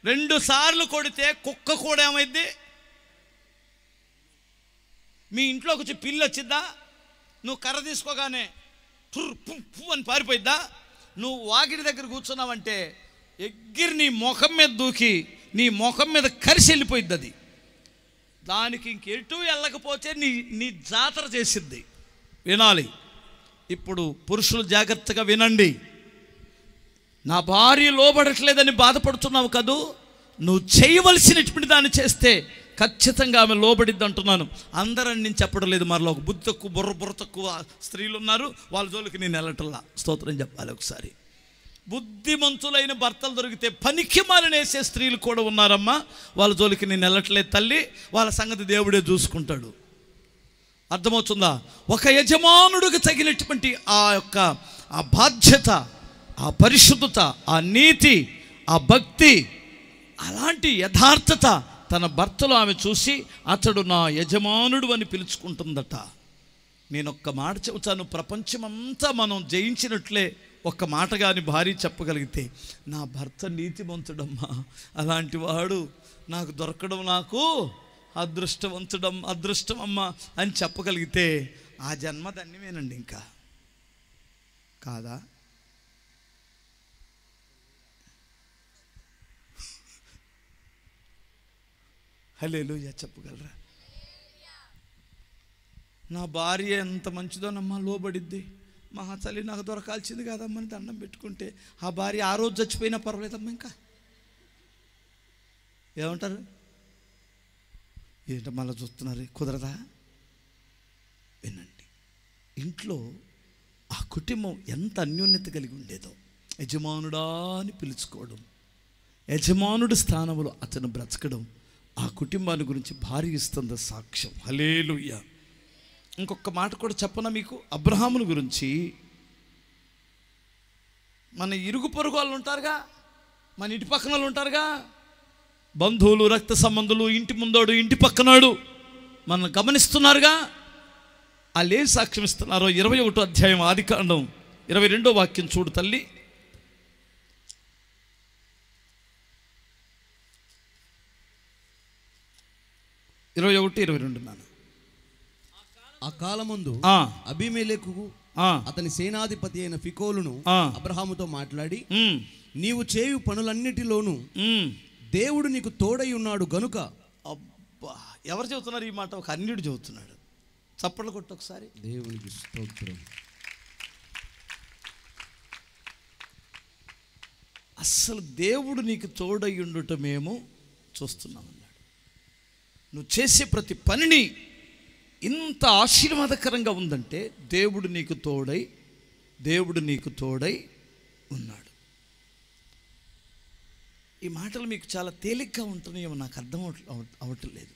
2 సార్లు కొడితే కుక్క కూడా ఏమైద్ది? మీ ఇంట్లోకి వచ్చి పిల్లి వచ్చిద్దా? నువ్వు కర్ర తీసుకోగానే పువ్వు అని పారిపోయిద్దా? నువ్వు వాకిటి దగ్గర కూర్చున్నావంటే ఎగ్గిరి నీ ముఖం మీద దూకి నీ ముఖం మీద కరిసి వెళ్ళిపోయిద్ది. అది దానికి ఇంకెటు వెళ్ళకపోతే నీ జాతర చేసిద్ది. వినాలి. ఇప్పుడు పురుషులు జాగ్రత్తగా వినండి. నా భార్య లోబడట్లేదని బాధపడుతున్నావు కదూ, నువ్వు చేయవలసినటువంటి దాన్ని చేస్తే ఖచ్చితంగా ఆమె లోబడిద్ది అంటున్నాను. అందరని నేను చెప్పడం లేదు. మరలో ఒక బుద్ధి తక్కువ బుర్ర తక్కువ స్త్రీలు ఉన్నారు, వాళ్ళ జోలికి నేను వెళ్ళటల్లా. స్తోత్రం చెప్పాలి. ఒకసారి బుద్ధిమంతులైన భర్తలు దొరికితే పనికి మాలినేసే స్త్రీలు కూడా ఉన్నారమ్మా, వాళ్ళ జోలికి నేను వెళ్ళట్లేదు తల్లి. వాళ్ళ సంగతి దేవుడే చూసుకుంటాడు. అర్థమవుతుందా? ఒక యజమానుడికి తగినటువంటి ఆ బాధ్యత, ఆ పరిశుద్ధత, ఆ నీతి, ఆ భక్తి, అలాంటి యథార్థత తన భర్తలో ఆమె చూసి అతడు నా యజమానుడు అని పిలుచుకుంటుందట. నేను ఒక్క మాట చెబుతాను, ప్రపంచమంతా మనం జయించినట్లే ఒక్క మాట కానీ భార్య చెప్పగలిగితే, నా భర్త నీతిమంతుడమ్మా, అలాంటి వాడు నాకు దొరకడం నాకు అదృష్టం అమ్మా అని చెప్పగలిగితే ఆ జన్మ ధన్యమేనండి. ఇంకా కాదా? హల్లెలూయా చెప్పగలరా? నా భార్య ఎంత మంచిదోనమ్మా, లోబడిద్ది, మహా తల్లి నాకు దొరకాల్సింది కాదమ్మని దండం పెట్టుకుంటే ఆ భార్య ఆ రోజు చచ్చిపోయినా పర్వాలేదమ్మా. ఇంకా ఏమంటారు? ఏంటో మళ్ళీ చూస్తున్నారు, కుదరదా? వినండి, ఇంట్లో ఆ కుటుంబం ఎంత అన్యోన్యత కలిగి ఉండేదో. యజమానుడా అని పిలుచుకోవడం, యజమానుడి స్థానంలో అతను బ్రతకడం ఆ కుటుంబాన్ని గురించి భారీ ఇస్తుంది సాక్ష్యం. హల్లెలూయా. ఇంకొక మాట కూడా చెప్పనా మీకు అబ్రహాముని గురించి. మన ఇరుగు పొరుగు వాళ్ళు ఉంటారుగా, మన ఇంటి పక్కన వాళ్ళు ఉంటారుగా, బంధువులు, రక్త సంబంధులు, ఇంటి ముందోడు, ఇంటి పక్కనాడు మనల్ని గమనిస్తున్నారుగా. వాళ్ళు ఏం సాక్ష్యం ఇస్తున్నారో 21వ అధ్యాయం ఆదికాండం 22వ వాక్యం చూడు తల్లి. 21-22 నాన్న. ఆ కాలమందు అబీమెలెకు అతని సేనాధిపతి అయిన ఫికోలును అబ్రహాముతో మాట్లాడి, నీవు చేయు పనులన్నిటిలోనూ దేవుడు నీకు తోడై ఉన్నాడు గనుక. అబ్బా, ఎవరు చెబుతున్నారు ఈ మాట? ఒక అన్యుడు చెబుతున్నాడు. చప్పట్లు కొట్టు ఒకసారి. దేవునికి స్తోత్రం. అస్సలు దేవుడు నీకు తోడై ఉండటం మేము చూస్తున్నామన్నాడు. నువ్వు చేసే ప్రతి పనిని ఇంత ఆశీర్వాదకరంగా ఉందంటే దేవుడు నీకు తోడై ఉన్నాడు. ఈ మాటలు మీకు చాలా తేలిగ్గా ఉంటున్నాయేమో నాకు అర్థం అవటం లేదు.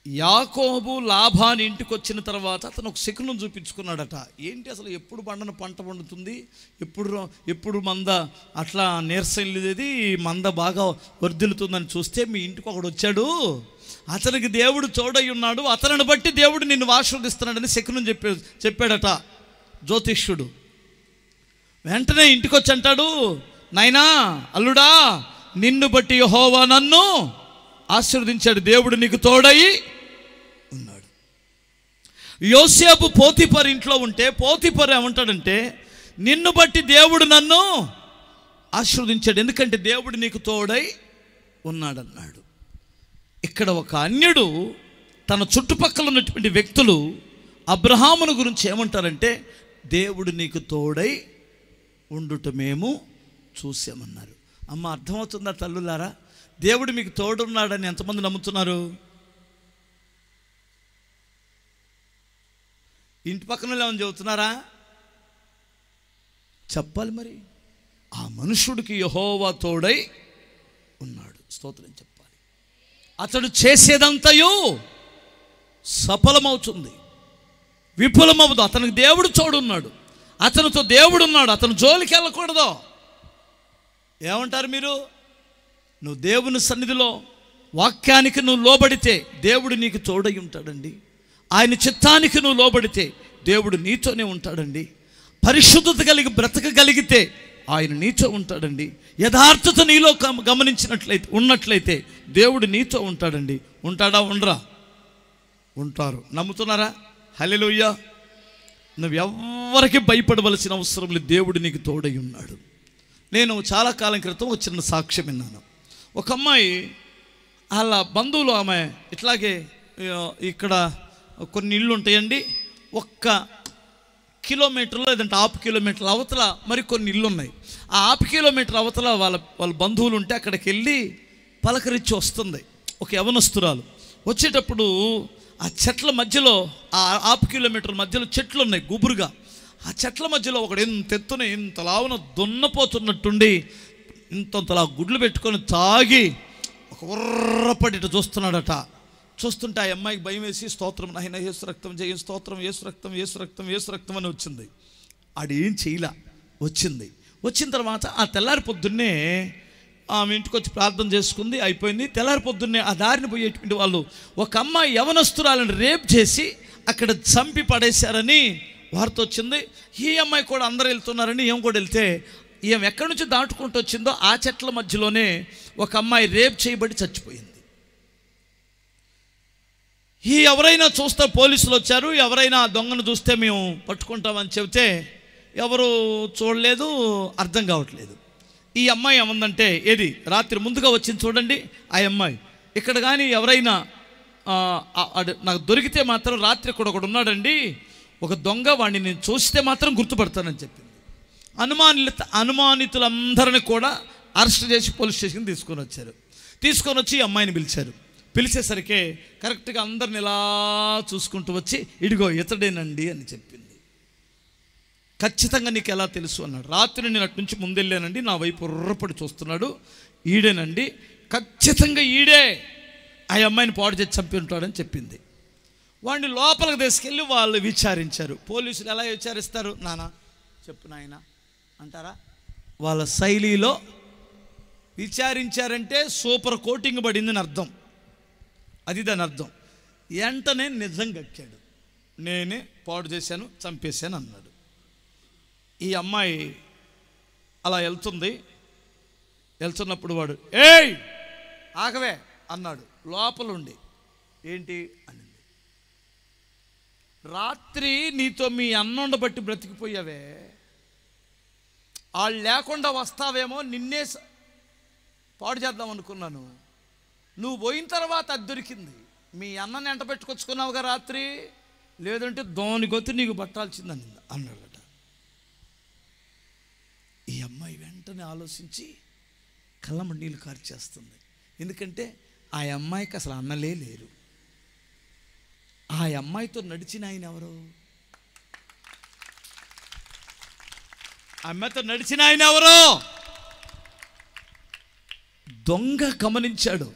యాకోబు లాభాని ఇంటికి వచ్చిన తర్వాత అతను ఒక శకునం చూపించుకున్నాడట. ఏంటి అసలు ఎప్పుడు పండన పంట పండుతుంది, ఎప్పుడు మంద అట్లా నీరసం లేది, మంద బాగా వర్ధిల్లుతుందని చూస్తే మీ ఇంటికి ఒకడు వచ్చాడు, అతనికి దేవుడు తోడై ఉన్నాడు, అతనిని బట్టి దేవుడు నిన్ను ఆశీర్వదిస్తున్నాడని శకునం చెప్పాడట జ్యోతిష్యుడు. వెంటనే ఇంటికి వచ్చి అంటాడు, నాయనా అల్లుడా, నిన్ను బట్టి యెహోవా నన్ను ఆశీర్వదించాడు, దేవుడు నీకు తోడై ఉన్నాడు. యోసేపు పోతిఫర్ ఇంట్లో ఉంటే పోతిఫర్ ఏమంటాడంటే, నిన్ను బట్టి దేవుడు నన్ను ఆశీర్వదించాడు, ఎందుకంటే దేవుడు నీకు తోడై ఉన్నాడన్నాడు. ఇక్కడ ఒక అన్యుడు తన చుట్టుపక్కల ఉన్నటువంటి వ్యక్తులు అబ్రహామును గురించి ఏమంటారంటే, దేవుడు నీకు తోడై ఉండుట మేము చూసామన్నారు. అమ్మ, అర్థమవుతుందా తల్లులారా? దేవుడు మీకు తోడున్నాడని ఎంతమంది నమ్ముతున్నారు? ఇంటి పక్కన ఏమని చెబుతున్నారా? చెప్పాలి మరి. ఆ మనుషుడికి యెహోవా తోడై ఉన్నాడు, స్తోత్రం చెప్పాలి. అతడు చేసేదంతయు సఫలమవుతుంది, విఫలమవుతుంది. అతనికి దేవుడు తోడున్నాడు, అతనితో దేవుడు ఉన్నాడు, అతను జోలికి వెళ్ళకూడదు. ఏమంటారు మీరు? నువ్వు దేవుని సన్నిధిలో వాక్యానికి నువ్వు లోబడితే దేవుడు నీకు తోడై ఉంటాడండి. ఆయన చిత్తానికి నువ్వు లోబడితే దేవుడు నీతోనే ఉంటాడండి. పరిశుద్ధత కలిగి బ్రతకగలిగితే ఆయన నీతో ఉంటాడండి. యథార్థత నీలో ఉన్నట్లయితే దేవుడు నీతో ఉంటాడండి. ఉంటాడా? ఉండరా? ఉంటారు. నమ్ముతున్నారా? హల్లెలూయా. నువ్వెవ్వరికి భయపడవలసిన అవసరం లేదు, దేవుడు నీకు తోడై ఉన్నాడు. నేను చాలా కాలం క్రితం ఒక చిన్న సాక్ష్యం విన్నాను. ఒక అమ్మాయి వాళ్ళ బంధువులు, ఆమె ఇట్లాగే ఇక్కడ కొన్ని ఇళ్ళు ఉంటాయండి, 1 కిలోమీటర్లో లేదంటే 1/2 కిలోమీటర్ల అవతల మరి కొన్ని ఇళ్ళు ఉన్నాయి. ఆ 1/2 కిలోమీటర్ అవతల వాళ్ళ బంధువులు ఉంటే అక్కడికి వెళ్ళి పలకరించి వస్తుంది ఒక యవనస్తురాలు. వచ్చేటప్పుడు ఆ చెట్ల మధ్యలో, ఆ 1/2 కిలోమీటర్ మధ్యలో చెట్లు ఉన్నాయి గుబురుగా. ఆ చెట్ల మధ్యలో ఒకడు ఎత్తున ఇంత లావున దున్నపోతున్నట్టుండి ఇంతలా గుడ్లు పెట్టుకొని తాగి ఒక ఉర్రపడి చూస్తున్నాడట. చూస్తుంటే ఆ అమ్మాయికి భయం వేసి, స్తోత్రం నాయన యేసు రక్తం జయం, స్తోత్రం యేసు రక్తం, యేసు రక్తం, యేసు రక్తం అని వచ్చింది. ఆడేం చేయలా, వచ్చిన తర్వాత ఆ తెల్లారి పొద్దున్నే ఆమె ఇంటికి వచ్చి ప్రార్థన చేసుకుంది, అయిపోయింది. తెల్లారి పొద్దున్నే ఆ దారిని పోయేటువంటి వాళ్ళు ఒక అమ్మాయి యవనస్తురాలను రేప్ చేసి అక్కడ చంపి పడేశారని వార్త వచ్చింది. ఈ అమ్మాయి కూడా అందరూ వెళ్తున్నారని ఏం కూడా వెళ్తే, ఈమె ఎక్కడి నుంచి దాటుకుంటూ వచ్చిందో ఆ చెట్ల మధ్యలోనే ఒక అమ్మాయి రేప్ చేయబడి చచ్చిపోయింది. ఎవరైనా చూస్తే పోలీసులు వచ్చారు, ఎవరైనా దొంగను చూస్తే మేము పట్టుకుంటామని చెబితే ఎవరు చూడలేదు, అర్థం కావట్లేదు. ఈ అమ్మాయి ఏమందంటే, ఏది రాత్రి ముందుగా వచ్చింది చూడండి ఆ అమ్మాయి, ఇక్కడ కానీ ఎవరైనా నాకు దొరికితే మాత్రం రాత్రి ఒకడు ఉన్నాడండి, ఒక దొంగ, వాడిని నేను చూస్తే మాత్రం గుర్తుపడతానని చెప్పింది. అనుమానితులందరినీ కూడా అరెస్ట్ చేసి పోలీస్ స్టేషన్కి తీసుకొని వచ్చి ఈ అమ్మాయిని పిలిచేసరికి కరెక్ట్గా అందరిని ఇలా చూసుకుంటూ వచ్చి, ఇడిగో ఇతడేనండి అని చెప్పింది. ఖచ్చితంగా నీకు ఎలా తెలుసు అన్నాడు. రాత్రి నేను అటు నుంచి ముందెళ్ళానండి, నా వైపు ఉర్రపడి చూస్తున్నాడు, ఈడేనండి, ఖచ్చితంగా ఈడే ఆ అమ్మాయిని పాడు చేసి చంపి ఉంటాడని చెప్పింది. వాడిని లోపలికి తీసుకెళ్ళి వాళ్ళు విచారించారు. పోలీసులు ఎలా విచారిస్తారు? నానా చెప్పు నాయన అంటారా? వాళ్ళ శైలిలో విచారించారంటే సూపర్ కోటింగ్ పడిందని అర్థం. అది దాని అర్థం. వెంటనే నిజం గక్కాడు, నేనే పాడు చేశాను, చంపేశాను అన్నాడు. ఈ అమ్మాయి అలా వెళ్తున్నప్పుడు వాడు ఏయ్ ఆగవే అన్నాడు లోపలుండి. ఏంటి అనింది. రాత్రి నీతో మీ అన్నుండ బట్టి బ్రతికిపోయావే, వాళ్ళు లేకుండా వస్తావేమో నిన్నే పాడు చేద్దాం అనుకున్నాను, నువ్వు పోయిన తర్వాత అది దొరికింది, మీ అన్నని ఎంట పెట్టుకొచ్చుకున్నావుగా రాత్రి, లేదంటే దోని గొత్తి నీకు పట్టాల్సిందని అన్నాడట. ఈ అమ్మాయి వెంటనే ఆలోచించి కళ్ళమ్మ నీళ్ళు కార్చేస్తుంది. ఎందుకంటే ఆ అమ్మాయికి అసలు అన్నలే లేరు. ఆ అమ్మాయితో నడిచిన ఆయన ఎవరు? అమ్మాయితో నడిచిన ఆయన ఎవరు? దొంగ గమనించాడు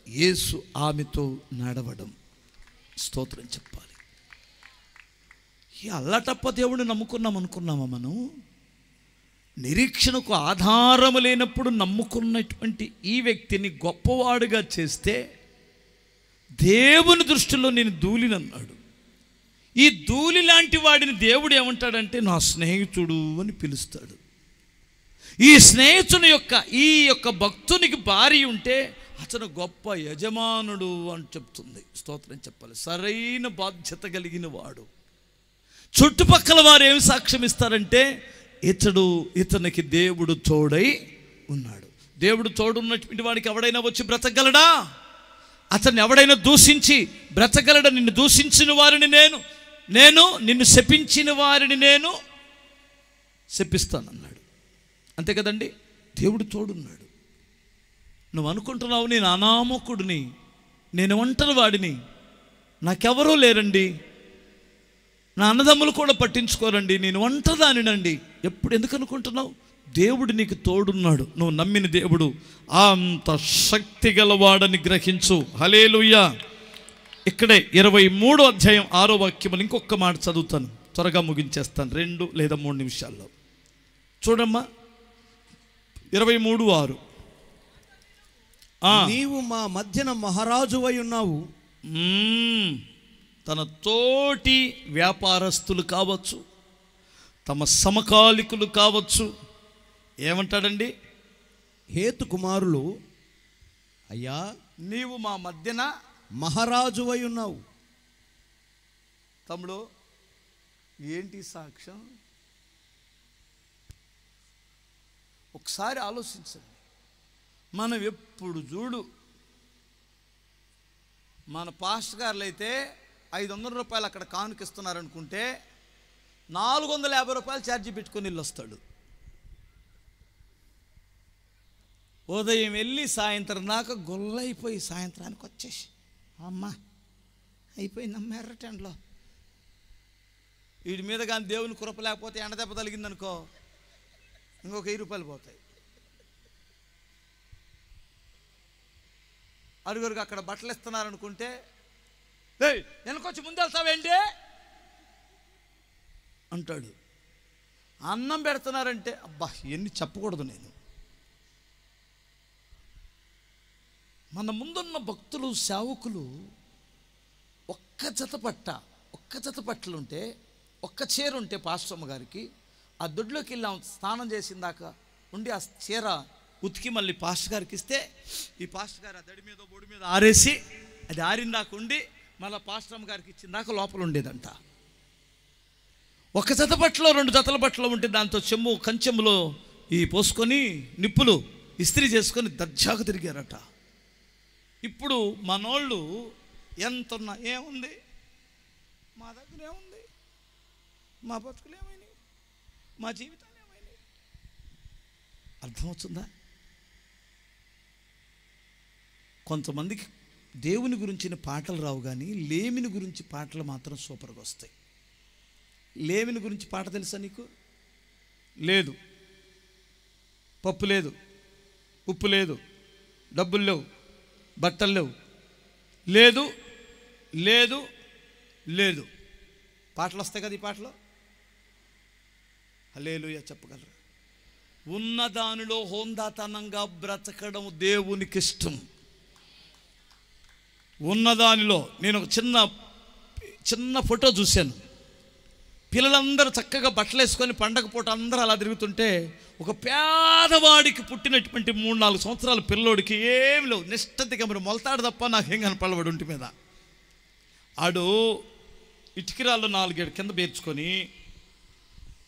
యేసు ఆమెతో నడవడం. స్తోత్రం చెప్పాలి. ఈ అల్లటప్ప దేవుడిని నమ్ముకున్నాం అనుకున్నామా మనం? నిరీక్షణకు ఆధారము లేనప్పుడు నమ్ముకున్నటువంటి ఈ వ్యక్తిని గొప్పవాడుగా చేస్తే దేవుని దృష్టిలో నేను ధూళినన్నాడు. ఈ ధూళి లాంటి వాడిని దేవుడు ఏమంటాడంటే నా స్నేహితుడు అని పిలుస్తాడు. ఈ స్నేహితుని ఈ యొక్క భక్తునికి భార్య ఉంటే అతను గొప్ప యజమానుడు అని చెప్తుంది. స్తోత్రం చెప్పాలి. సరైన బాధ్యత కలిగిన వాడు. చుట్టుపక్కల వారు ఏమి సాక్ష్యం ఇస్తారంటే ఇతనికి దేవుడు తోడై ఉన్నాడు. దేవుడు తోడున్నటువంటి వాడికి ఎవడైనా వచ్చి బ్రతకగలడా? అతన్ని ఎవడైనా దూషించి బ్రతకగలడా? నిన్ను దూషించిన వారిని నేను నిన్ను శపించిన వారిని నేను శపిస్తానన్నాడు. అంతే కదండి. దేవుడు తోడున్నాడు. నువ్వు అనుకుంటున్నావు నేను అనామకుడిని, నేను ఒంటరి వాడిని, నాకెవరూ లేరండి, నా అన్నదమ్ములు కూడా పట్టించుకోరండి, నేను ఒంటరిదానినండి. ఎందుకు అనుకుంటున్నావు? దేవుడు నీకు తోడున్నాడు. నువ్వు నమ్మిన దేవుడు అంత శక్తి గలవాడని గ్రహించు. హల్లెలూయా. ఇక్కడే 23వ అధ్యాయం 6వ వాక్యములు ఇంకొక మాట చదువుతాను, త్వరగా ముగించేస్తాను, 2 లేదా 3 నిమిషాల్లో. చూడమ్మా, 23:6. నీవు మా మధ్యన మహారాజువై ఉన్నావు. తన తోటి వ్యాపారస్తులు కావచ్చు, తమ సమకాలికులు కావచ్చు, ఏమంటాడండి? హేతు కుమారులు, అయ్యా నీవు మా మధ్యన మహారాజువై ఉన్నావు. తమ్ముడు, ఏంటి సాక్ష్యం? ఒకసారి ఆలోచించండి. మనం ఎప్పుడు చూడు మన పాస్టర్ గారులు అయితే 500 రూపాయలు అక్కడ కానుకిస్తున్నారనుకుంటే 450 రూపాయలు ఛార్జీ పెట్టుకొని ఇల్లు వస్తాడు. ఉదయం వెళ్ళి సాయంత్రం దాకా గొల్లైపోయి సాయంత్రానికి వచ్చేసి అమ్మా అయిపోయిందమ్మ ఎర్రటెండలో. వీడి మీద కానీ దేవుని కృప లేకపోతే ఎండ దెబ్బ తగిలిందనుకో ఇంకొక 1000 రూపాయలు పోతాయి. అడుగురికి అక్కడ బట్టలు ఇస్తున్నారనుకుంటే వెనకొచ్చి ముందు వెళ్తావేంటి అంటాడు. అన్నం పెడుతున్నారంటే అబ్బా ఎన్ని చెప్పకూడదు. నేను మన ముందున్న భక్తులు సేవకులు ఒక్క జత పట్టలుంటే, ఒక్క చీర ఉంటే పాస్టమ్మ గారికి ఆ దొడ్లోకి వెళ్ళాం స్నానం చేసిన దాకా ఉండి ఆ చీర ఉతికి మళ్ళీ పాస్టర్ గారికి ఇస్తే ఈ పాస్టర్ గారు ఆ దడి మీద బొడి మీద ఆరేసి అది ఆరిన దాకా ఉండి మళ్ళీ పాస్టమ్మ గారికి ఇచ్చిన దాకా లోపల ఉండేదంట. ఒక జత బట్టలో 2 జతల బట్టలు ఉంటే దాంతో కంచెములో ఈ పోసుకొని నిప్పులు ఇస్త్రీ చేసుకొని దర్జాగా తిరిగారట. ఇప్పుడు మనోళ్ళు ఎంతున్నా ఏముంది, మా దగ్గర ఏముంది, మా బతుకులు ఏమైనాయి, మా జీవితాలు ఏమైనాయి. అర్థమవుతుందా? కొంతమందికి దేవుని గురించిన పాటలు రావు, కానీ లేమిని గురించి పాటలు మాత్రం సూపర్గా వస్తాయి. లేమిని గురించి పాట తెలుసా నీకు? లేదు, పప్పు లేదు, ఉప్పు లేదు, డబ్బులు లేవు, బట్టలు లేవు, లేదు లేదు లేదు. పాటలు వస్తాయి కదా, ఈ పాటలో హల్లెలూయా చెప్పగలరు. ఉన్నదానిలో హోందాతనంగా బ్రతకడం దేవునికి ఇష్టం. ఉన్నదానిలో నేను ఒక చిన్న ఫోటో చూశాను. పిల్లలందరూ చక్కగా బట్టలు వేసుకొని పండగ పూట అందరూ అలా తిరుగుతుంటే ఒక పేదవాడికి పుట్టినటువంటి 3-4 సంవత్సరాల పిల్లోడికి ఏమి లేవు, నిష్టతిగా మరి మొలతాడు తప్ప నాకేం కనపడవాడు ఒంటి మీద. ఆడు ఇటుకిరాళ్ళు 4-7 కింద పేర్చుకొని,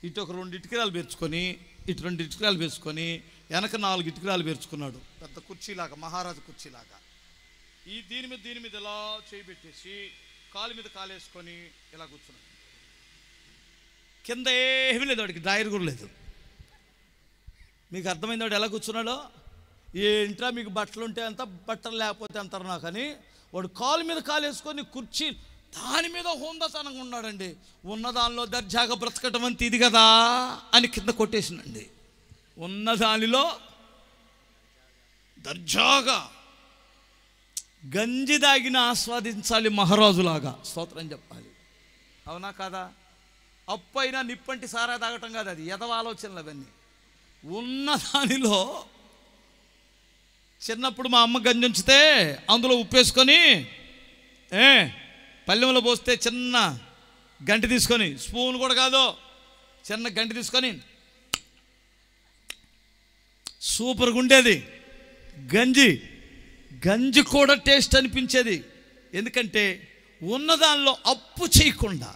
ఇటు ఒక 2 ఇటుకిరాలు పేర్చుకొని, ఇటు 2 ఇటుకిరాలు వేసుకొని, వెనక 4 ఇటుకిరాలు పేర్చుకున్నాడు. పెద్ద కుర్చీలాగా, మహారాజు కుర్చీలాగా. దీని మీద ఇలా చేయి పెట్టేసి కాలు మీద కాలేసుకొని ఇలా కూర్చున్నాడు. కింద ఏమీ లేదు, వాడికి డ్రాయర్ కూడా లేదు. మీకు అర్థమైంది వాడు ఎలా కూర్చున్నాడో? ఏంట్రా మీకు బట్టలు ఉంటే అంత, బట్టలు లేకపోతే అంటారు నాకు అని. వాడు కాలు మీద కాలేసుకొని కుర్చీ దాని మీద హోందాతనంగా ఉన్నాడండి. ఉన్నదానిలో దర్జాగా బ్రతకటం అంత ఇది కదా అని కింద కొట్టేసిందండి. ఉన్నదానిలో దర్జాగా గంజి దాగిన ఆస్వాదించాలి మహారాజులాగా. స్తోత్రం చెప్పాలి. అవునా కాదా? అప్పు అయినా నిప్పంటి సారా తాగటం కాదు, అది ఎదవ ఆలోచనలు అవన్నీ. ఉన్నదానిలో చిన్నప్పుడు మా అమ్మ గంజి ఉంచితే అందులో ఉప్పేసుకొని పల్లెంలో పోస్తే చిన్న గంటి తీసుకొని, స్పూన్ కూడా కాదు, చిన్న గంటి తీసుకొని సూపర్గా ఉండేది గంజి కూడా టేస్ట్ అనిపించేది. ఎందుకంటే ఉన్నదానిలో అప్పు చేయకుండా